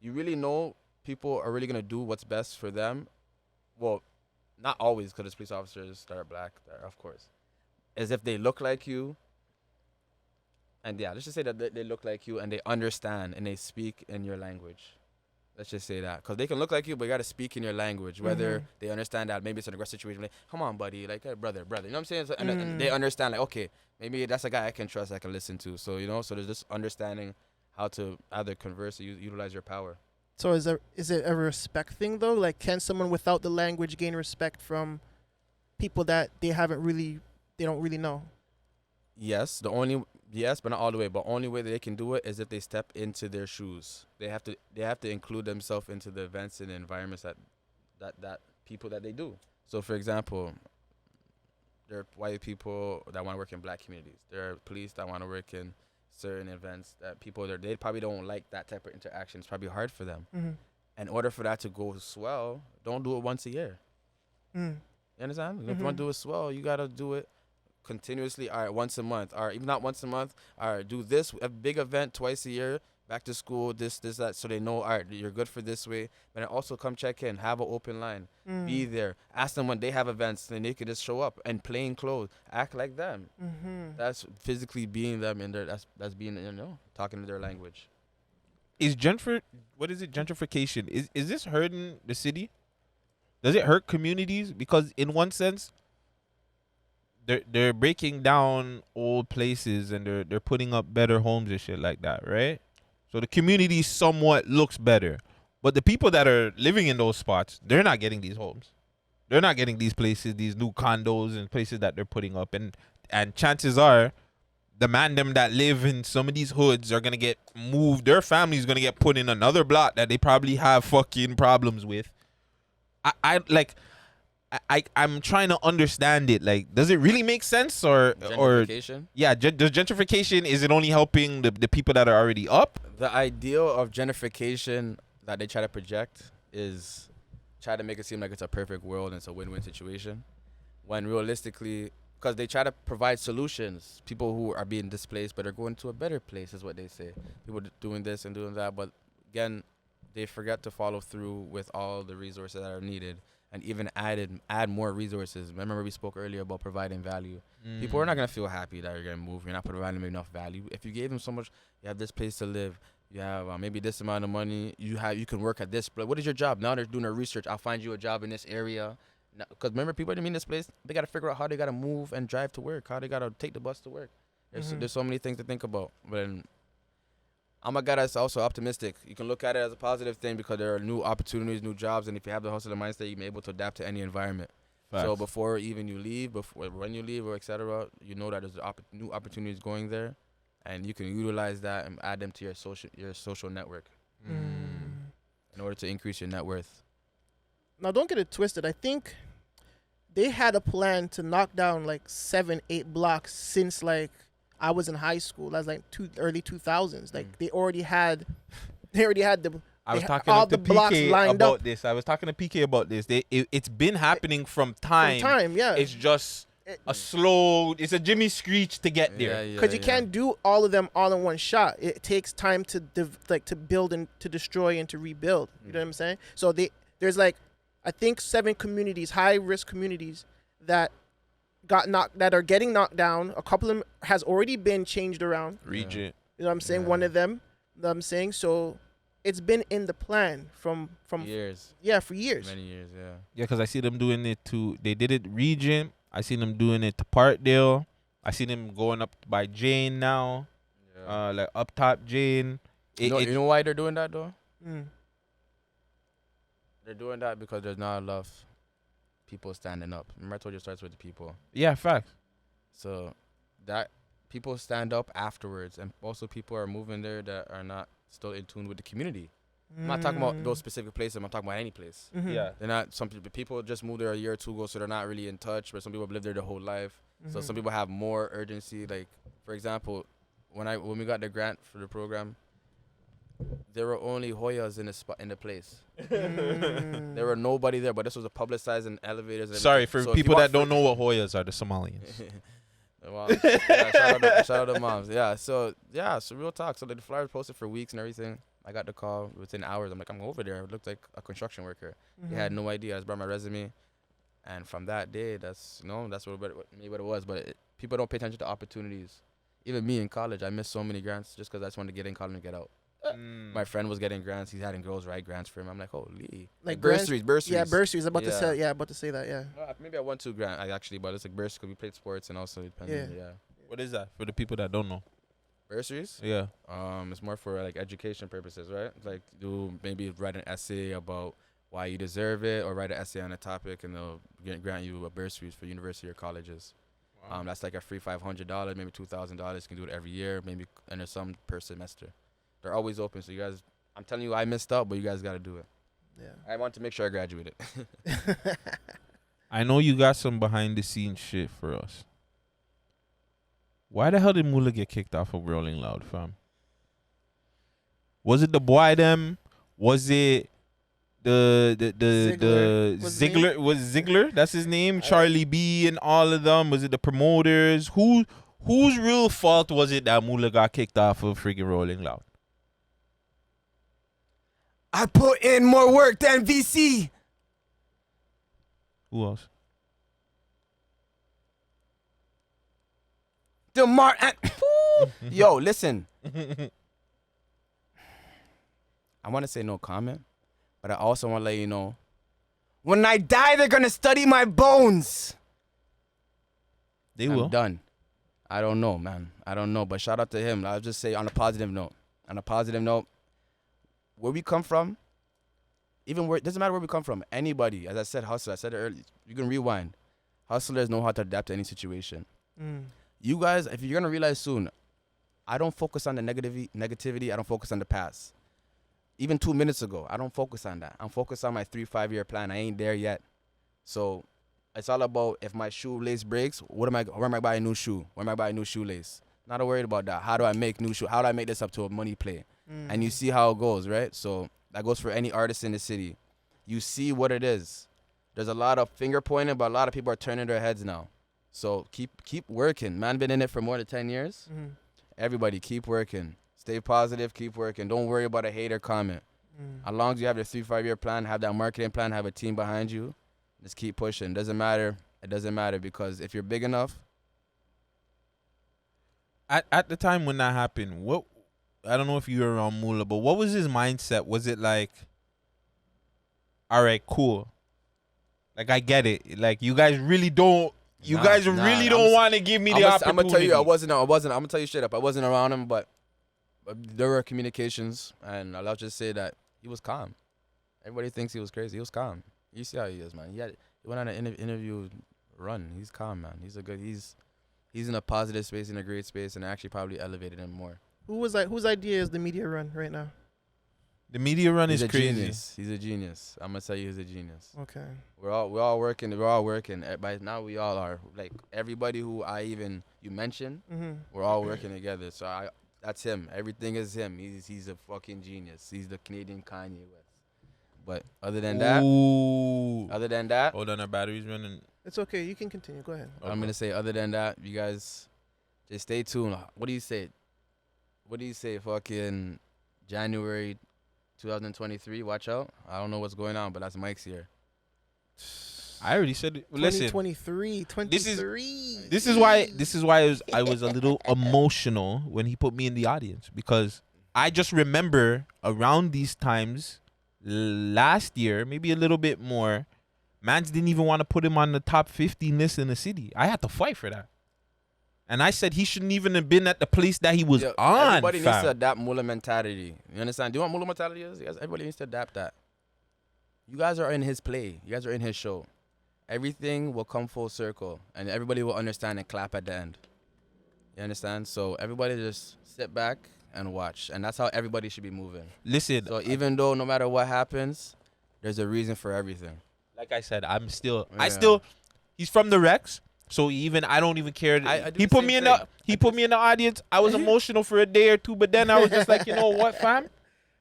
really know people are really gonna do what's best for them. Well, not always, because there's police officers that are black, of course. As if they look like you, and yeah, let's just say that they look like you and they understand and they speak in your language. Let's just say that, because they can look like you, but you gotta speak in your language. Whether they understand that maybe it's an aggressive situation, like, come on, buddy, like, hey, brother, you know what I'm saying? So, and they understand, like, okay, maybe that's a guy I can trust, I can listen to. So so there's this understanding how to either converse or utilize your power. So is it a respect thing though? Like, can someone without the language gain respect from people that they don't really know? Yes, but not all the way. But only way that they can do it is if they step into their shoes. They have to include themselves into the events and the environments that people that they do. So, for example, there are white people that want to work in black communities. There are police that want to work in certain events that people there, they probably don't like that type of interaction. It's probably hard for them. In order for that to go swell, don't do it once a year. You understand? If you want to do it swell, you gotta do it continuously. All right, once a month, or even not once a month. All right, do this a big event twice a year. Back to school, this, that, so they know. All right, you're good for this way. But then also come check in, have an open line, be there. Ask them when they have events, then they can just show up and plain clothes, act like them. That's physically being them in there. That's being, talking to their language. What is it? Gentrification. Is this hurting the city? Does it hurt communities? Because in one sense, they're breaking down old places and they're putting up better homes and shit like that, right? So the community somewhat looks better. But the people that are living in those spots, they're not getting these homes. They're not getting these places, these new condos and places that they're putting up. And chances are, the man them that live in some of these hoods are going to get moved. Their family's going to get put in another block that they probably have fucking problems with. I'm trying to understand it. Like, does it really make sense or Gentrification? Yeah, does gentrification, is it only helping the people that are already up? The ideal of gentrification that they try to project is try to make it seem like it's a perfect world and it's a win-win situation, when realistically, because they try to provide solutions, people who are being displaced but are going to a better place is what they say. People doing this and doing that, but again, they forget to follow through with all the resources that are needed. And even add more resources. Remember we spoke earlier about providing value. People are not gonna feel happy that you're gonna move. You're not providing them enough value. If you gave them so much, you have this place to live. You have maybe this amount of money. You can work at this. But what is your job? Now they're doing their research. I'll find you a job in this area. Because remember, people that mean this place, they gotta figure out how they gotta move and drive to work. How they gotta take the bus to work. There's so many things to think about. But I'm a guy that's also optimistic. You can look at it as a positive thing because there are new opportunities, new jobs, and if you have the hustle and mindset, you're able to adapt to any environment. Facts. So before even you leave, when you leave or etc., you know that there's new opportunities going there, and you can utilize that and add them to your social network in order to increase your net worth. Now, don't get it twisted. I think they had a plan to knock down like 7-8 blocks since like I was in high school. That's like early 2000s. Like they already had all the blocks lined up. I was talking to PK about this. It's been happening from time. Yeah. It's just it's a Jimmy Screech to get there. Because you can't do all of them all in one shot. It takes time to build and to destroy and to rebuild. You know what I'm saying? So there's like, I think 7 communities, high risk communities that that are getting knocked down. A couple of them has already been changed around. Regent. You know what I'm saying? Yeah. One of them. You know what I'm saying? So it's been in the plan from Years. yeah, for years. Many years, yeah. Yeah, because I see them doing it to. They did it Regent. I seen them doing it to Parkdale. I see them going up by Jane now. Yeah. Like up top Jane. You know why they're doing that though? Mm. They're doing that because there's not enough people standing up. Remember I told you it starts with the people. Yeah, facts. So that people stand up afterwards, and also people are moving there that are not still in tune with the community. I'm not talking about those specific places. I'm talking about any place. Mhm. Yeah. They're not. Some people just moved there a year or two ago, so they're not really in touch. But some people have lived there their whole life. So some people have more urgency. Like for example, when we got the grant for the program, there were only Hoyas in the place. There were nobody there, but this was a publicized and elevators. And Sorry everything. for So if you people walk that don't know what Hoyas are, the Somalians. Well, yeah, shout out to moms. Yeah, so real talk. So the flyer was posted for weeks and everything. I got the call within hours. I'm like, I'm over there. It looked like a construction worker. He had no idea. I just brought my resume, and from that day, that's maybe what it was. But people don't pay attention to opportunities. Even me in college, I missed so many grants just because I just wanted to get in college and get out. My friend was getting grants. He's having girls write grants for him. I'm like, holy, like bursaries. Yeah, bursaries. About to say, Yeah. about to say that. Yeah. Maybe I won 2 grants actually, but it's like bursaries because we played sports and also yeah. What is that for the people that don't know? Bursaries? Yeah. It's more for like education purposes, right? Like maybe write an essay about why you deserve it, or write an essay on a topic, and they'll grant you a bursaries for university or colleges. Wow. That's like a free $500, maybe $2,000. You can do it every year, maybe, and there's some per semester. They're always open, so you guys. I'm telling you, I missed out, but you guys got to do it. Yeah. I want to make sure I graduated. I know you got some behind the scenes shit for us. Why the hell did Moula get kicked off of Rolling Loud, fam? Was it the boy them? Was it the Ziggler? Was Ziggler? That's his name. Charlie B and all of them. Was it the promoters? Whose real fault was it that Moula got kicked off of freaking Rolling Loud? I put in more work than VC. Who else? Yo, listen. I want to say no comment, but I also want to let you know, when I die, they're going to study my bones. They I'm will. done. I don't know, man. I don't know, but shout out to him. I'll just say on a positive note. Where we come from, it doesn't matter where we come from. Anybody, as I said, hustler. I said it earlier. You can rewind. Hustlers know how to adapt to any situation. You guys, if you're gonna realize soon, I don't focus on the negativity. I don't focus on the past. Even 2 minutes ago, I don't focus on that. I'm focused on my 3-5 year plan. I ain't there yet. So it's all about, if my shoelace breaks, where am I buying a new shoe? Where am I buying a new shoelace? Not worried about that. How do I make new shoe? How do I make this up to a money play? And you see how it goes, right? So that goes for any artist in the city. You see what it is. There's a lot of finger pointing, but a lot of people are turning their heads now. So keep working. Man been in it for more than 10 years. Everybody keep working. Stay positive, keep working. Don't worry about a hater comment. As long as you have your 3-5 year plan, have that marketing plan, have a team behind you, just keep pushing. Doesn't matter. It doesn't matter, because if you're big enough. At the time when that happened, I don't know if you were around Moula, but what was his mindset? Was it like, all right, cool, like I get it, like you guys really don't want to give me the opportunity? I'm gonna tell you, I wasn't. I'm gonna tell you straight up, I wasn't around him, but there were communications, and I'll just say that he was calm. Everybody thinks he was crazy. He was calm. You see how he is, man. He went on an interview run. He's calm, man. He's in a positive space, in a great space, and actually probably elevated him more. Whose idea is the media run right now? The media run is crazy. Genius. He's a genius. I'm gonna tell you, he's a genius. Okay. We're all working. We're all working. By now, we all are. Like everybody who you mentioned, we're all working together. So that's him. Everything is him. He's a fucking genius. He's the Canadian Kanye West. But other than that, hold on, our battery's running. It's okay. You can continue. Go ahead. I'm gonna say, other than that, you guys just stay tuned. What do you say? Fucking January 2023. Watch out. I don't know what's going on, but that's Mike's here. I already said it. Listen, 2023. this is why I was a little emotional when he put me in the audience, because I just remember around these times last year, maybe a little bit more, mans didn't even want to put him on the top 15 list in the city. I had to fight for that. And I said he shouldn't even have been at the place that he was on. Everybody needs fam. to adapt moula mentality. You understand? Do you know what moula mentality is? Yes, everybody needs to adapt that. You guys are in his play. You guys are in his show. Everything will come full circle, and everybody will understand and clap at the end. You understand? So everybody just sit back and watch, and that's how everybody should be moving. Listen. So even though no matter what happens, there's a reason for everything. Like I said, he's from the Rex. So I don't even care. He put me in the audience. I was emotional for a day or two, but then I was just like, you know what, fam?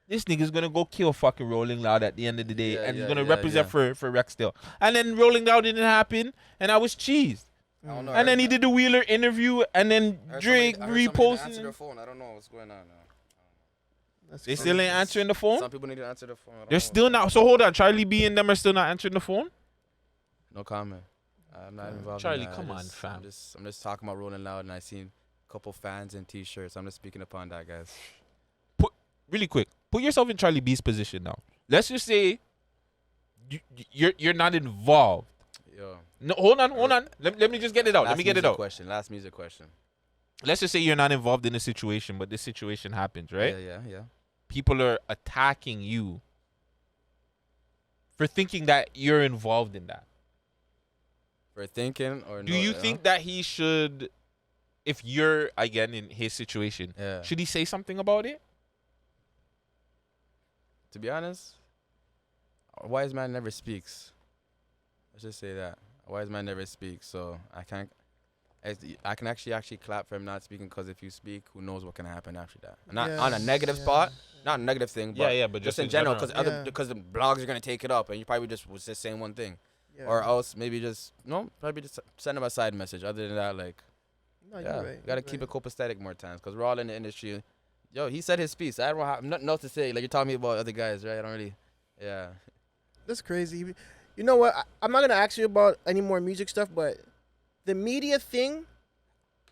This nigga's gonna go kill fucking Rolling Loud at the end of the day, and he's gonna represent for Rexdale. And then Rolling Loud didn't happen, and I was cheesed. And then he did the Wheeler interview, and then Drake reposted. Answer their phone. I don't know what's going on now. They still ain't answering the phone. Some people need to answer the phone. They're still not. So hold on, Charlie B and them are still not answering the phone. No comment. I'm not involved. Charlie, in that. come on, fam. I'm just talking about Rolling Loud, and I seen a couple fans in T-shirts. I'm just speaking upon that, guys. Really quick, put yourself in Charlie B's position now. Let's just say you're not involved. Yo. No, hold on. Let me just get it out. Last music question. Let's just say you're not involved in a situation, but this situation happens, right? Yeah. People are attacking you for thinking that you're involved in that. For thinking or do you think that he should, if you're again in his situation, should he say something about it? To be honest, a wise man never speaks. Let's just say that. A wise man never speaks, so I can actually clap for him not speaking, because if you speak, who knows what can happen after that. Not on a negative spot, not a negative thing, but but just in general, because the blogs are gonna take it up, and you probably was just saying one thing. Yeah. Or else maybe probably just send him a side message. Other than that, like, you're right. You gotta keep it copacetic more times, because we're all in the industry. Yo, he said his piece. I don't have nothing else to say. Like, you're talking about other guys, right? I don't really, That's crazy. You know what? I'm not gonna ask you about any more music stuff, but the media thing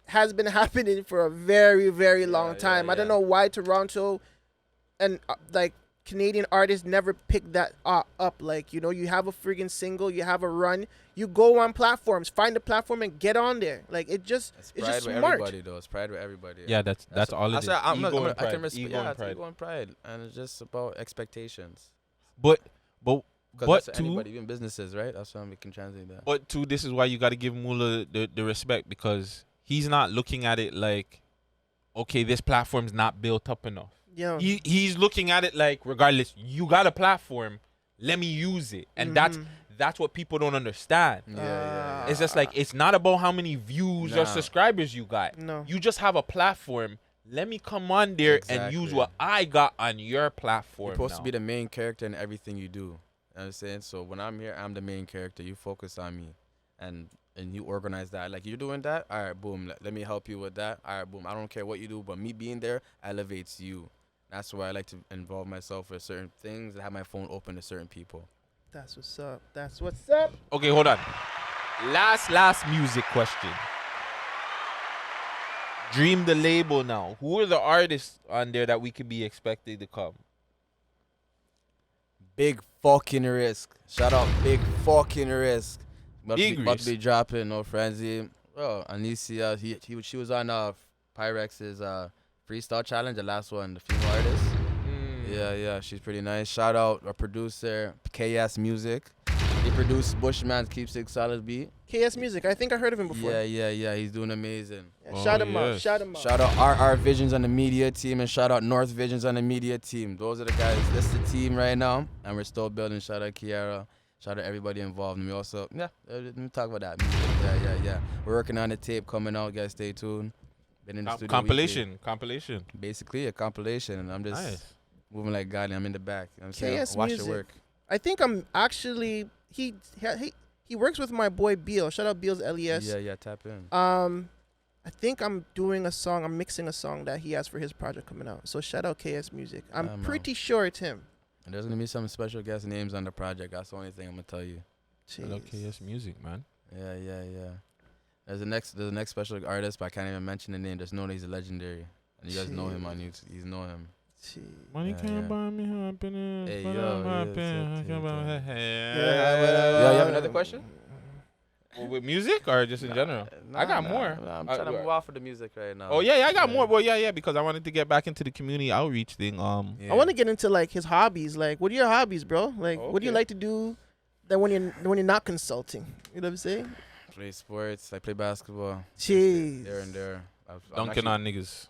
has been happening for a very, very long time. I don't know why Toronto and Canadian artists never pick that up. Like, you know, you have a friggin' single, you have a run, you go on platforms, find a platform and get on there. Like, it's just smart. Everybody, though. It's pride with everybody. Yeah, that's all it is. Ego and pride, and it's just about expectations. But anybody, even businesses, right? That's why we can translate that. But too, this is why you got to give Moula the respect, because he's not looking at it like, okay, this platform's not built up enough. Yeah. He's looking at it like, regardless, you got a platform, let me use it. And that's what people don't understand. Yeah. It's just like, it's not about how many views or subscribers you got. No. You just have a platform. Let me come on there and use what I got on your platform. You're supposed to be the main character in everything you do. You know what I'm saying? So when I'm here, I'm the main character. You focus on me. And you organize that. Like, you're doing that? All right, boom. Let me help you with that. All right, boom. I don't care what you do, but me being there elevates you. That's why I like to involve myself with certain things and have my phone open to certain people. That's what's up. That's what's up. Okay, hold on. Last music question. Dream the label now. Who are the artists on there that we could be expecting to come? Big fucking risk. Shout out Big fucking risk. About to be dropping No Frenzy. Bro, Anicia, she was on pvrx's freestyle challenge, the last one, the female artist. Yeah, she's pretty nice. Shout out our producer, Ksmusik. He produced Bushman's Keepsake Solid Beat. Ksmusik, I think I heard of him before. Yeah, he's doing amazing. Yeah, shout him out. Shout out RR Visions on the media team, and shout out North Visions on the media team. Those are the guys. That's the team right now, and we're still building. Shout out Kiara. Shout out everybody involved. And we also, let me talk about that music. Yeah. We're working on the tape coming out. Guys, stay tuned. Been in the studio compilation. Basically a compilation, and I'm just moving like God. I'm in the back. You know what I'm saying? KS Watch Music. the work. I think I'm actually he works with my boy Beal. Shout out Beal's LES. Yeah, tap in. I think I'm doing a song. I'm mixing a song that he has for his project coming out. So shout out Ksmusik. I'm pretty sure it's him. And there's gonna be some special guest names on the project. That's the only thing I'm gonna tell you. Okay, yes, music, man. Yeah. There's the next special artist, but I can't even mention the name. Just know that he's a legendary, and you guys know him on YouTube. You know him. Money Yeah, can't yeah. buy me happiness. Hey, but yo, I'm happy. yeah, I can't buy me- Yo, you have another question? Well, with music or just in general? I got more. Nah, I'm trying to move off of the music right now. Oh yeah, I got more. Well, yeah, because I wanted to get back into the community outreach thing. Yeah. I want to get into like his hobbies. Like, what are your hobbies, bro? Like, what do you Okay. like to do that when you're not consulting? You know what I'm saying? Play sports. I play basketball. Jeez. Here and there. I'm dunking on niggas.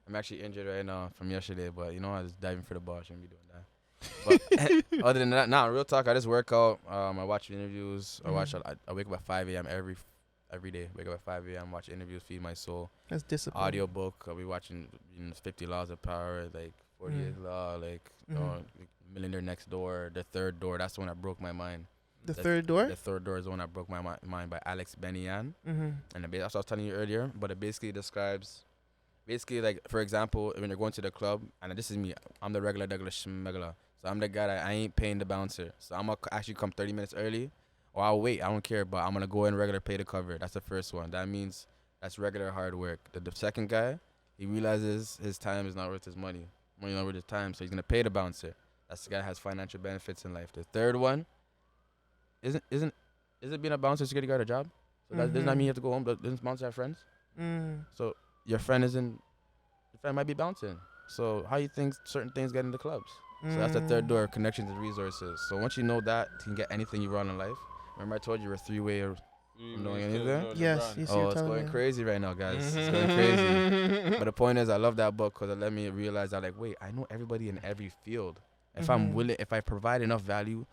I'm actually injured right now from yesterday, but you know I was diving for the ball. Shouldn't be doing that. But other than that, real talk. I just work out. I watch interviews. I wake up at 5 a.m. every day. Wake up at 5 a.m. Watch interviews. Feed my soul. That's discipline. Audio book. I'll be watching 50 Laws of Power, like 48 Law, like Millionaire Next Door, The Third Door. That's the one that broke my mind. The third door? The Third Door is the one that broke my mind by Alex Benian. Mm-hmm. And that's what I was telling you earlier. But it basically describes, like, for example, when you're going to the club, and this is me, I'm the regular schmegler. So I'm the guy that I ain't paying the bouncer. So I'm going to actually come 30 minutes early, or I'll wait. I don't care, but I'm going to go in regular, pay the cover. That's the first one. That means that's regular hard work. The second guy, he realizes his time is not worth his money. Money not worth his time, so he's going to pay the bouncer. That's the guy that has financial benefits in life. The third one, isn't it being a bouncer security guard a job? So that doesn't that mean you have to go home? Doesn't bouncer have friends? So your friend might be bouncing. So how you think certain things get into clubs? So that's the third door, connections and resources. So once you know that, you can get anything you want in life. Remember I told you you're a three-way from knowing anything? Yes. You see Oh, it's going crazy right now, guys. It's going crazy. But the point is, I love that book because it let me realize that, like, wait, I know everybody in every field. If I'm willing, if I provide enough value,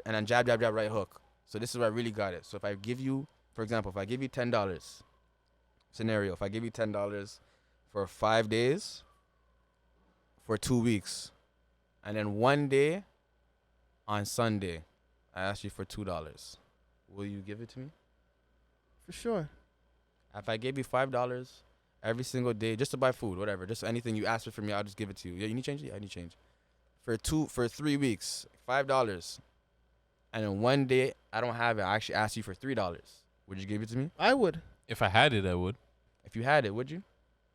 and then jab, right hook. So this is where I really got it. So if I give you, for example, if I give you $10, scenario, if I give you $10 for 5 days, for 2 weeks, and then one day on Sunday, I ask you for $2, will you give it to me? For sure. If I gave you $5 every single day just to buy food, whatever, just anything you ask for me, I'll just give it to you. Yeah, you need change? Yeah, I need change. For 3 weeks, $5. And then one day I don't have it. I actually asked you for $3. Would you give it to me? I would. If I had it, I would. If you had it, would you?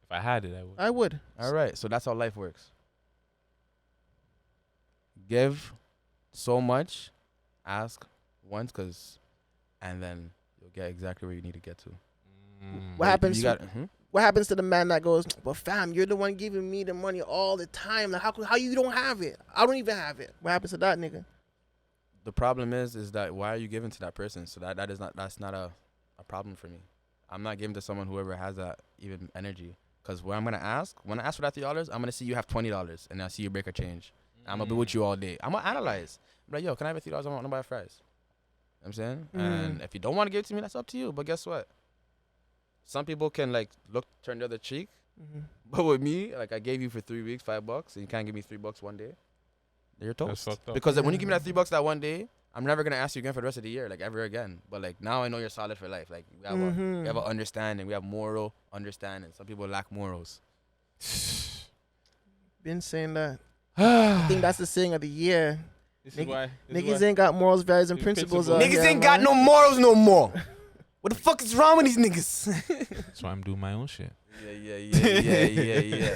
If I had it, I would. I would. All right. So that's how life works. Give so much, ask once, and then you'll get exactly where you need to get to. What happens? You got, What happens to the man that goes, "Well, fam, you're the one giving me the money all the time. Like, how you don't have it? I don't even have it." What happens to that nigga? The problem is that why are you giving to that person? So that's not a problem for me. I'm not giving to someone whoever has that even energy. Because when I ask for that $3, I'm gonna see you have $20, and I see you break a change. I'm gonna be with you all day. I'm gonna analyze. I'm like, yo, can I have $3? I want to buy fries. You know what I'm saying? And if you don't want to give it to me, that's up to you. But guess what? Some people can like turn the other cheek. But with me, like I gave you for 3 weeks $5, and you can't give me $3 one day. You're toast. That's fucked up. Because when you give me that $3 that one day, I'm never gonna ask you again for the rest of the year, like ever again. But like now I know you're solid for life. Like we have an understanding. We have moral understanding. Some people lack morals. Been saying that. I think that's the saying of the year. This is why. Niggas ain't got morals, values, and principles. out Niggas here, ain't got man. no morals no more. What the fuck is wrong with these niggas? That's why I'm doing my own shit. Yeah.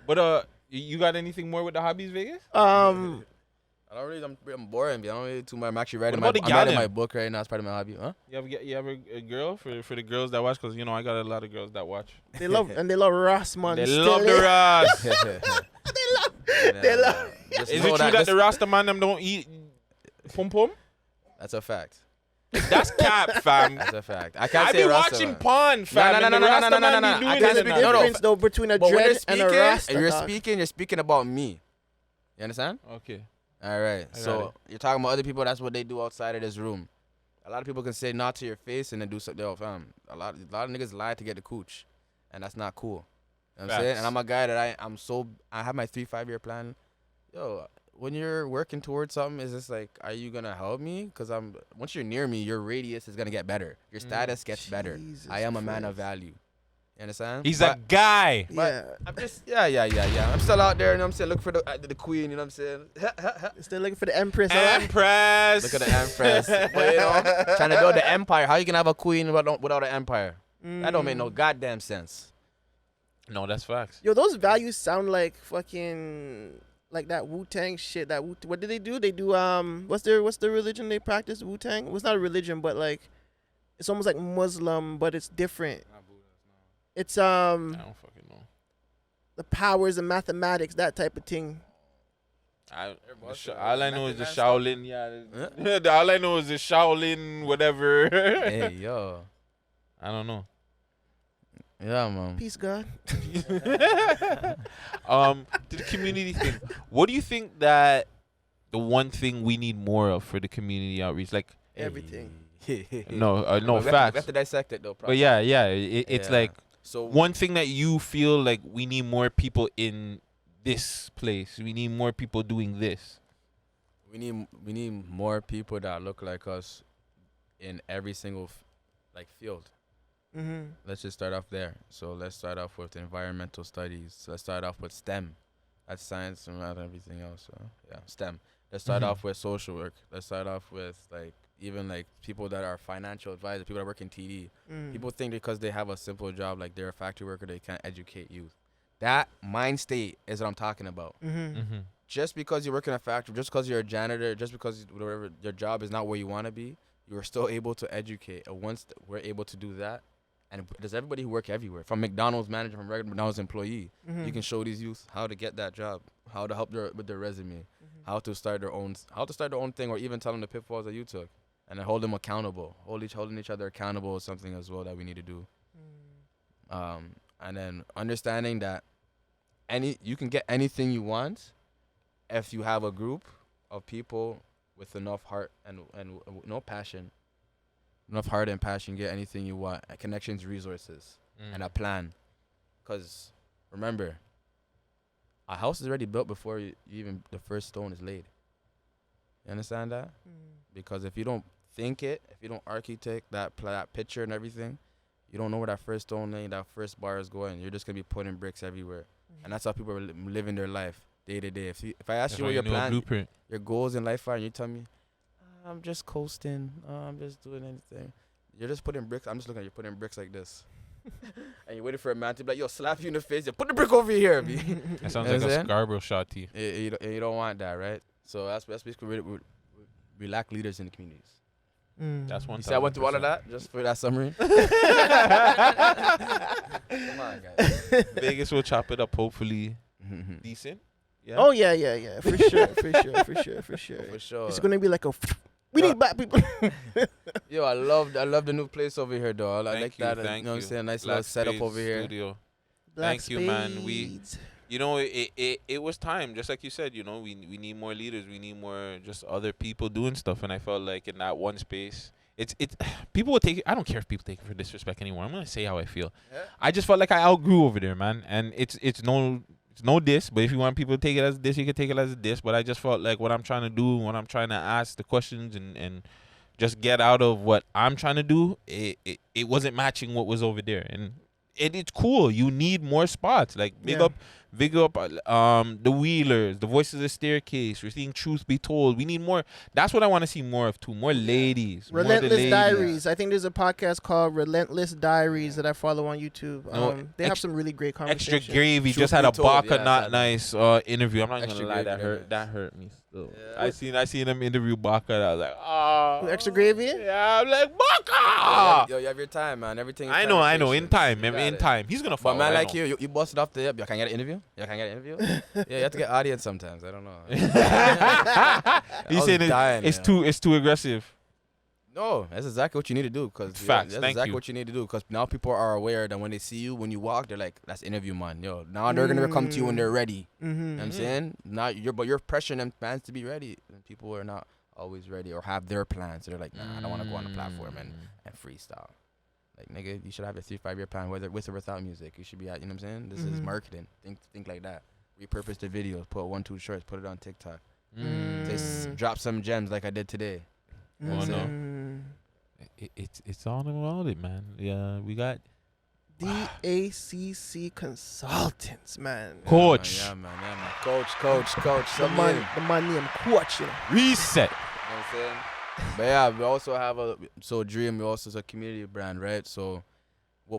But you got anything more with the hobbies, Vegas? I don't really. I'm boring. I don't really too much. I'm actually writing What about the I'm writing gal my then? book right now. It's part of my hobby. Huh? You have a girl for the girls that watch? Because you know I got a lot of girls that watch. They love Ross, man. They Still love the is. Ross. They love. Just Is know it true that the just- Rasta man them don't eat pum pum? That's a fact. That's cap, fam. That's a fact. I can't I say be Rasta, watching man. porn, fam. No, and the no, Rasta man no. be I doing can't it speak- and no, that. Difference though between a But when you're dread and a Rasta. you're speaking about me. You understand? Okay. All right. I got So it. you're talking about other people. That's what they do outside of this room. A lot of people can say not to your face and then do something. Yo, fam. A lot of niggas lie to get the cooch, and that's not cool. You know what I'm saying? Facts. And I'm a guy that I have my 3-5 year plan. Yo, when you're working towards something, is this like, are you gonna help me? Because once you're near me, your radius is gonna get better. Your status gets better. Jesus I am a man of Christ. value. You You understand? He's a guy. Yeah. I'm just I'm still out there, you know what I'm saying? Look for the queen, you know what I'm saying? Still looking for the empress. Empress. Look at the empress. But, you know, trying to build the empire. How you can have a queen without an empire? That don't make no goddamn sense. No, that's facts. Yo, those values sound like fucking like that Wu-Tang shit. What do? They do what's the religion they practice? Wu-Tang? Well, it's not a religion, but like it's almost like Muslim, but it's different. It's I don't fucking know. the powers of mathematics, that type of thing. All I know is the Shaolin. Yeah. All I know is the Shaolin, whatever. Hey, yo. I don't know. Yeah, man. Peace, God. To the community thing, what do you think that the one thing we need more of for the community outreach? Like Everything. no, We facts. have to dissect it though. But yeah, it's like so one thing that you feel like we need more people in this place. We need more people doing this. we need more people that look like us in every single field. Mm-hmm. Let's just start off there. So let's start off with environmental studies. So let's start off with STEM. That's science and math and everything else. So yeah, STEM. Let's start off with social work. Let's start off with even people that are financial advisors, people that work in TD. People think because they have a simple job, like they're a factory worker, they can't educate youth. That mind state is what I'm talking about. Just because you work in a factory, just because you're a janitor, just because whatever your job is not where you want to be, you're still able to educate. And once we're able to do that, and there's everybody who work everywhere, from McDonald's manager, from regular McDonald's employee, you can show these youth how to get that job, how to help with their resume, how to start their own thing, or even tell them the pitfalls that you took, and then hold them accountable. Holding each other accountable is something as well that we need to do. And then understanding that you can get anything you want if you have a group of people with enough heart and no passion. Enough heart and passion, get anything you want. Connections, resources, and a plan. Because remember, a house is already built before even the first stone is laid. You understand that? Because if you don't think it, if you don't architect that picture and everything, you don't know where that first stone laying, that first bar is going. You're just gonna be putting bricks everywhere, and that's how people are living their life day to day. If I ask you what your plan, your goals in life are, and you tell me, I'm just coasting, I'm just doing anything, you're just putting bricks. I'm just looking at you putting bricks like this, and you're waiting for a man to be like, yo, slap you in the face. Yo, put the brick over here, B. That sounds like a Scarborough shot to you. You don't want that, right? So that's basically we lack leaders in the communities. That's one. You see, I went through all of that just for that summary. Come on, guys. Vegas will chop it up, hopefully decent. Yeah. Oh yeah. For sure. It's gonna be like we need black people. Yo, I love the new place over here, though. I like that. Thank you know what I'm you. saying? Nice Black little setup Space over here. Studio. Black Thank you, man. Spades. It was time, just like you said. We need more leaders. We need more just other people doing stuff. And I felt like in that one space, it's people will take it. I don't care if people take it for disrespect anymore. I'm gonna say how I feel. Yeah. I just felt like I outgrew over there, man. And it's no diss, but if you want people to take it as this, you can take it as a diss. But I just felt like what I'm trying to do, what I'm trying to ask the questions and just get out of what I'm trying to do, it wasn't matching what was over there. And it's cool. You need more spots. Like big up the Wheelers, the Voices of the Staircase. We're seeing Truth Be Told. We need more. That's what I want to see more of too. More ladies. Relentless Diaries. I think there's a podcast called Relentless Diaries that I follow on YouTube. They have some really great conversations. Extra Gravy just had a Baka Not Nice interview. I'm not gonna lie, that hurt me still. Yeah. I seen them interview Baka. And I was like, oh, Extra Gravy. Yeah, I'm like Baka. Yo, you have your time, man. Everything. I know. In time. He's gonna follow. But man, like you busted off the. Yo, can I get an interview? Yeah, you have to get audience sometimes. I don't know. He's saying it's too aggressive. No, that's exactly what you need to do. That's exactly what you need to do. Because now people are aware that when they see you, when you walk, they're like, "That's interview man." Yo, now they're gonna come to you when they're ready. You know what I'm saying? But you're pressuring them fans to be ready, and people are not always ready or have their plans. So they're like, "Nah, I don't want to go on the platform and freestyle." Like, nigga, you should have a 3-5 year plan, whether with or without music. You should be at, you know what I'm saying? This is marketing. Think like that. Repurpose the videos, put 1-2 shorts, put it on TikTok. Drop some gems like I did today. Well, no. It's all about it, man. Yeah, we got DACC Consultants, man. Coach. Yeah, man. Coach. The man named Coach, you know. Reset. You know what I'm saying? But yeah, we also have Dream, we also is a community brand, right? So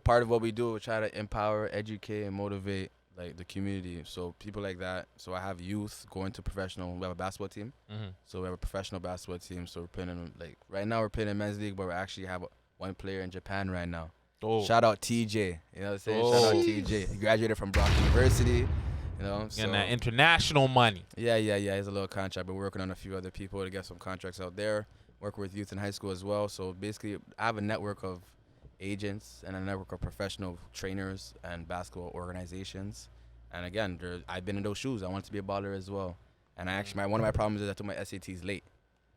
part of what we do, we try to empower, educate, and motivate like the community. So people like that. So I have youth going to professional. We have a basketball team. So we have a professional basketball team. So we're playing in, like right now we're playing in men's league, but we actually have one player in Japan right now. Oh. Shout out TJ. You know what I'm saying? Oh. Shout out TJ. He graduated from Brock University. You know, Getting that international money. Yeah. He has a little contract. But we're working on a few other people to get some contracts out there. Working with youth in high school as well. So basically, I have a network of agents and a network of professional trainers and basketball organizations. And again, I've been in those shoes. I want to be a baller as well. And one of my problems is I took my SATs late.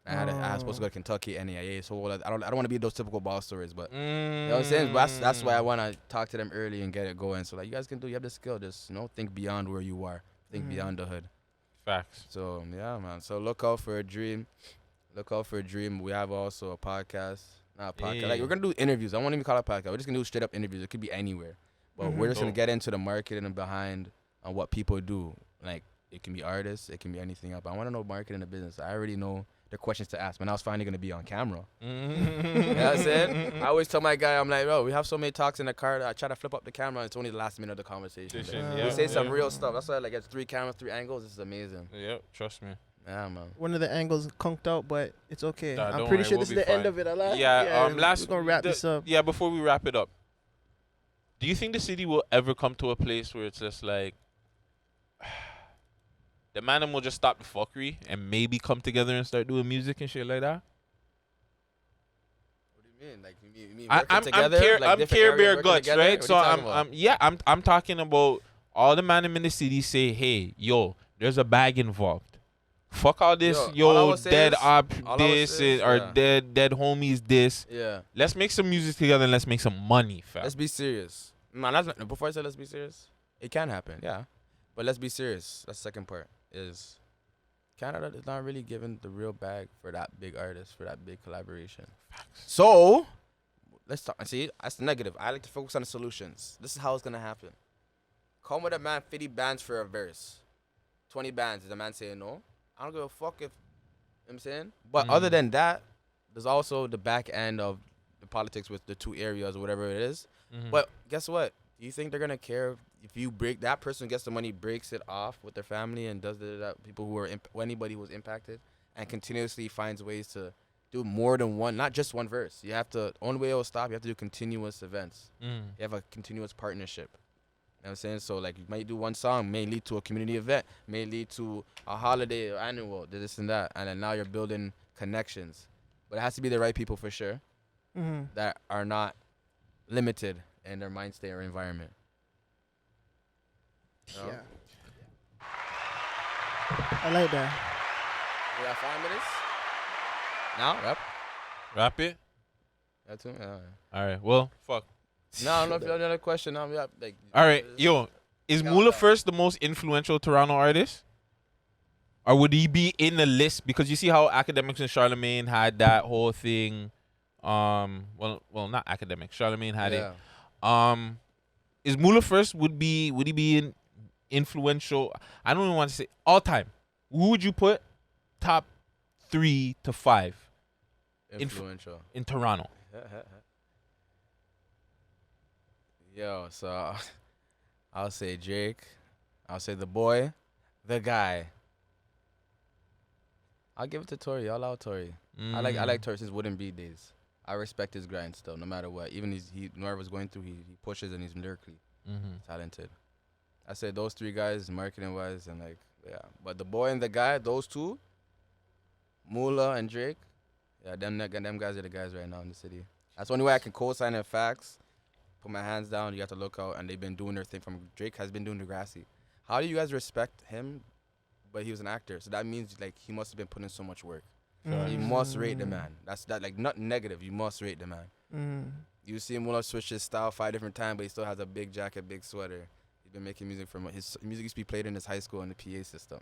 I was supposed to go to Kentucky, NAIA. So I don't want to be those typical ball stories, but you know what I'm saying. But that's why I want to talk to them early and get it going. So like, you guys can do. You have the skill. Just think beyond where you are. Think beyond the hood. Facts. So yeah, man. So look out for a dream. We have also a podcast. Not a podcast. Yeah. Like we're gonna do interviews. I won't even call it a podcast. We're just gonna do straight up interviews. It could be anywhere. But we're just gonna get into the marketing and behind on what people do. Like it can be artists, it can be anything else. But I want to know marketing the business. I already know the questions to ask. When I was finally gonna be on camera. You know what I'm saying? I always tell my guy, I'm like, bro, we have so many talks in the car that I try to flip up the camera and it's only the last minute of the conversation. We say some real stuff. That's why like it's 3 cameras, 3 angles. This is amazing. Yep, trust me. Yeah, man. One of the angles conked out, but it's okay. Nah, I'm don't pretty worry, sure we'll this is be the end fine. of it. Allah. Yeah, we're gonna wrap this up. Yeah, before we wrap it up, do you think the city will ever come to a place where it's just like the man will just stop the fuckery and maybe come together and start doing music and shit like that? What do you mean? Like you mean I'm together? I'm Care Bear Guts, right? So I'm talking about all the man in the city say, hey, yo, there's a bag involved. Fuck all this, dead op this or dead homies this. Yeah. Let's make some music together and let's make some money, fam. Let's be serious. Man, before I say let's be serious, it can happen, yeah. But let's be serious. That's the second part. Is Canada is not really giving the real bag for that big artist, for that big collaboration. So let's talk. See, that's the negative. I like to focus on the solutions. This is how it's gonna happen. Come with a man 50 bands for a verse. 20 bands. Is the man saying no? I don't give a fuck if, you know what I'm saying? But other than that, there's also the back end of the politics with the 2 areas or whatever it is. But guess what? Do you think they're going to care if you that person gets the money, breaks it off with their family and does people who are, anybody who's impacted and continuously finds ways to do more than one, not just one verse. You have to, only way it will stop, you have to do continuous events. You have a continuous partnership. You know what I'm saying? So, like, you might do one song, may lead to a community event, may lead to a holiday or annual, this and that. And then now you're building connections. But it has to be the right people for sure that are not limited in their mind state or environment. You know? Yeah. I like that. We got 5 minutes? Now? Wrap it? Yeah, 2 minutes? All right, well, fuck. No, I don't know if you have another question. All right, yo, is Moula First the most influential Toronto artist? Or would he be in the list? Because you see how Academics and Charlemagne had that whole thing. Well, not Academics. Charlemagne had it. Is Moula First, would he be influential? I don't even want to say all time. Who would you put top 3 to 5 influential in Toronto? Yo, so I'll say Drake. I'll say the boy, the guy. I'll give it to Tory. I'll allow Tory. I like Tory since Wouldn't Be days. I respect his grind still, no matter what. Even whatever's going through, he pushes and he's lyrically talented. I say those 3 guys, marketing wise, and like, yeah. But the boy and the guy, those 2, Moula and Drake, yeah, them guys are the guys right now in the city. That's the only way I can co-sign in facts. Put my hands down. You got to look out, and they've been doing their thing. Drake has been doing Degrassi. How do you guys respect him? But he was an actor, so that means like he must have been putting so much work. You must rate the man. That's like not negative. You must rate the man. You see him switch his style 5 different times, but he still has a big jacket, big sweater. He's been making music his music used to be played in his high school in the PA system.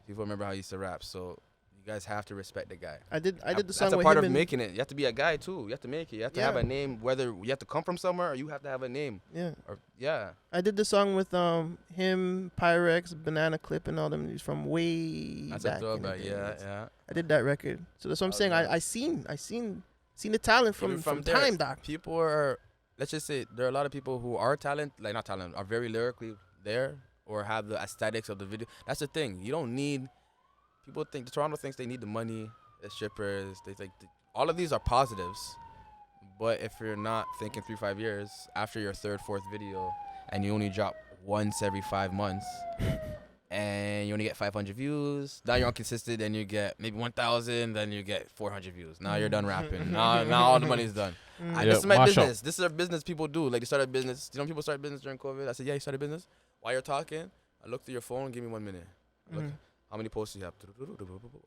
People remember how he used to rap. So You guys have to respect the guy. I did the song That's a with part him of and- making it. You have to be a guy too. You have to make it. You have to have a name. Whether you have to come from somewhere or you have to have a name. Yeah. Or I did the song with him, Pyrrex, Banana Clip, and all them dudes from way that's back. a in the throwback. days. Yeah. I did that record. So that's what I'm saying. I seen the talent Even from there, time, doc. People are. Let's just say there are a lot of people who are not talent, are very lyrically there or have the aesthetics of the video. That's the thing. You don't need. People think Toronto thinks they need the money, the strippers. They think all of these are positives, but if you're not thinking 3-5 years after your third, fourth video, and you only drop once every 5 months, and you only get 500 views, now you're inconsistent, then you get maybe 1,000, then you get 400 views. Now you're done rapping. now all the money's done. This is my business. This is a business people do. Like they start a business. You know, people start a business during COVID. I said, yeah, you started a business. While you're talking, I look through your phone. Give me 1 minute. Look. How many posts do you have?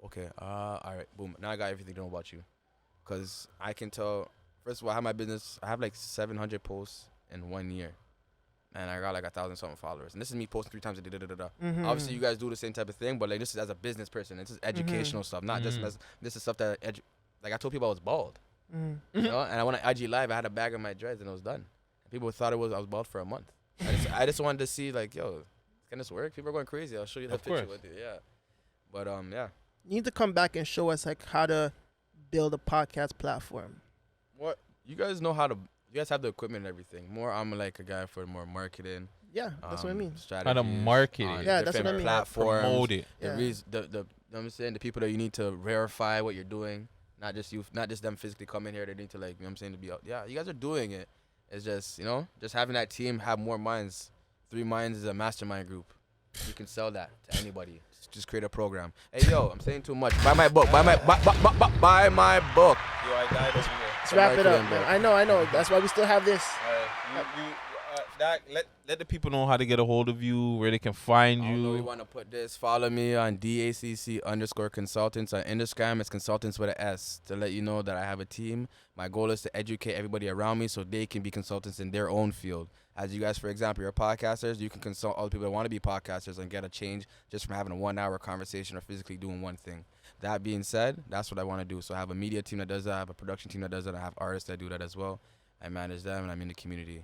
Okay, all right, boom. Now I got everything to know about you. Because I can tell, first of all, I have my business. I have like 700 posts in 1 year. And I got like 1,000-something followers. And this is me posting 3 times a day. Obviously, you guys do the same type of thing, but like this is as a business person. This is educational stuff, not just this is stuff that, like I told people I was bald. You know? And I went on IG Live. I had a bag of my dreads and it was done. And people thought I was bald for a month. I just wanted to see like, yo, can this work? People are going crazy. I'll show you that picture with you. Yeah. But yeah. You need to come back and show us like how to build a podcast platform. What you guys know how to? You guys have the equipment and everything. I'm like a guy for more marketing. Yeah, that's what I mean. Strategies, How to market it. Yeah, that's what I mean. Platforms, Promote it. The I'm saying the people that you need to verify what you're doing. Not just them physically coming here. They need to like, you know what I'm saying, to be out. Yeah, you guys are doing it. It's just, just having that team have more minds. 3 minds is a mastermind group. You can sell that to anybody. Just create a program. Hey, yo, I'm saying too much. Buy my book. Buy my book. Yo, I died over here. Let's wrap it up, man. I know. That's why we still have this. Let the people know how to get a hold of you, where they can find I don't know, you. we want to put this. Follow me on DACC_consultants. On Instagram, it's consultants with an S, to let you know that I have a team. My goal is to educate everybody around me so they can be consultants in their own field. As you guys, for example, you're podcasters, you can consult other people that want to be podcasters and get a change just from having a 1-hour conversation or physically doing one thing. That being said, that's what I want to do. So I have a media team that does that. I have a production team that does that. I have artists that do that as well. I manage them, and I'm in the community.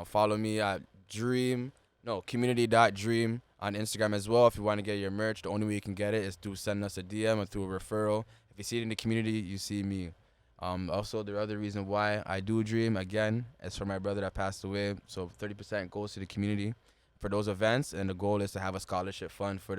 Follow me at community.dream on Instagram as well. If you want to get your merch, the only way you can get it is through sending us a DM or through a referral. If you see it in the community, you see me. Also, the other reason why I do dream, again, is for my brother that passed away. So 30% goes to the community for those events, and the goal is to have a scholarship fund for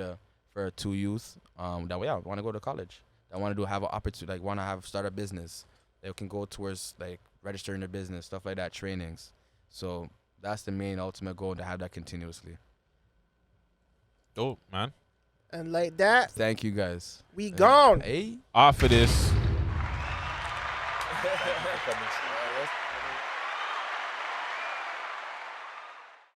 2 youth that want to go to college, that want to have an opportunity, like want to start a business. They can go towards like registering their business, stuff like that, trainings. So that's the main ultimate goal, to have that continuously. Dope, man. And like that, Thank you guys. we gone. Hey. Off of this.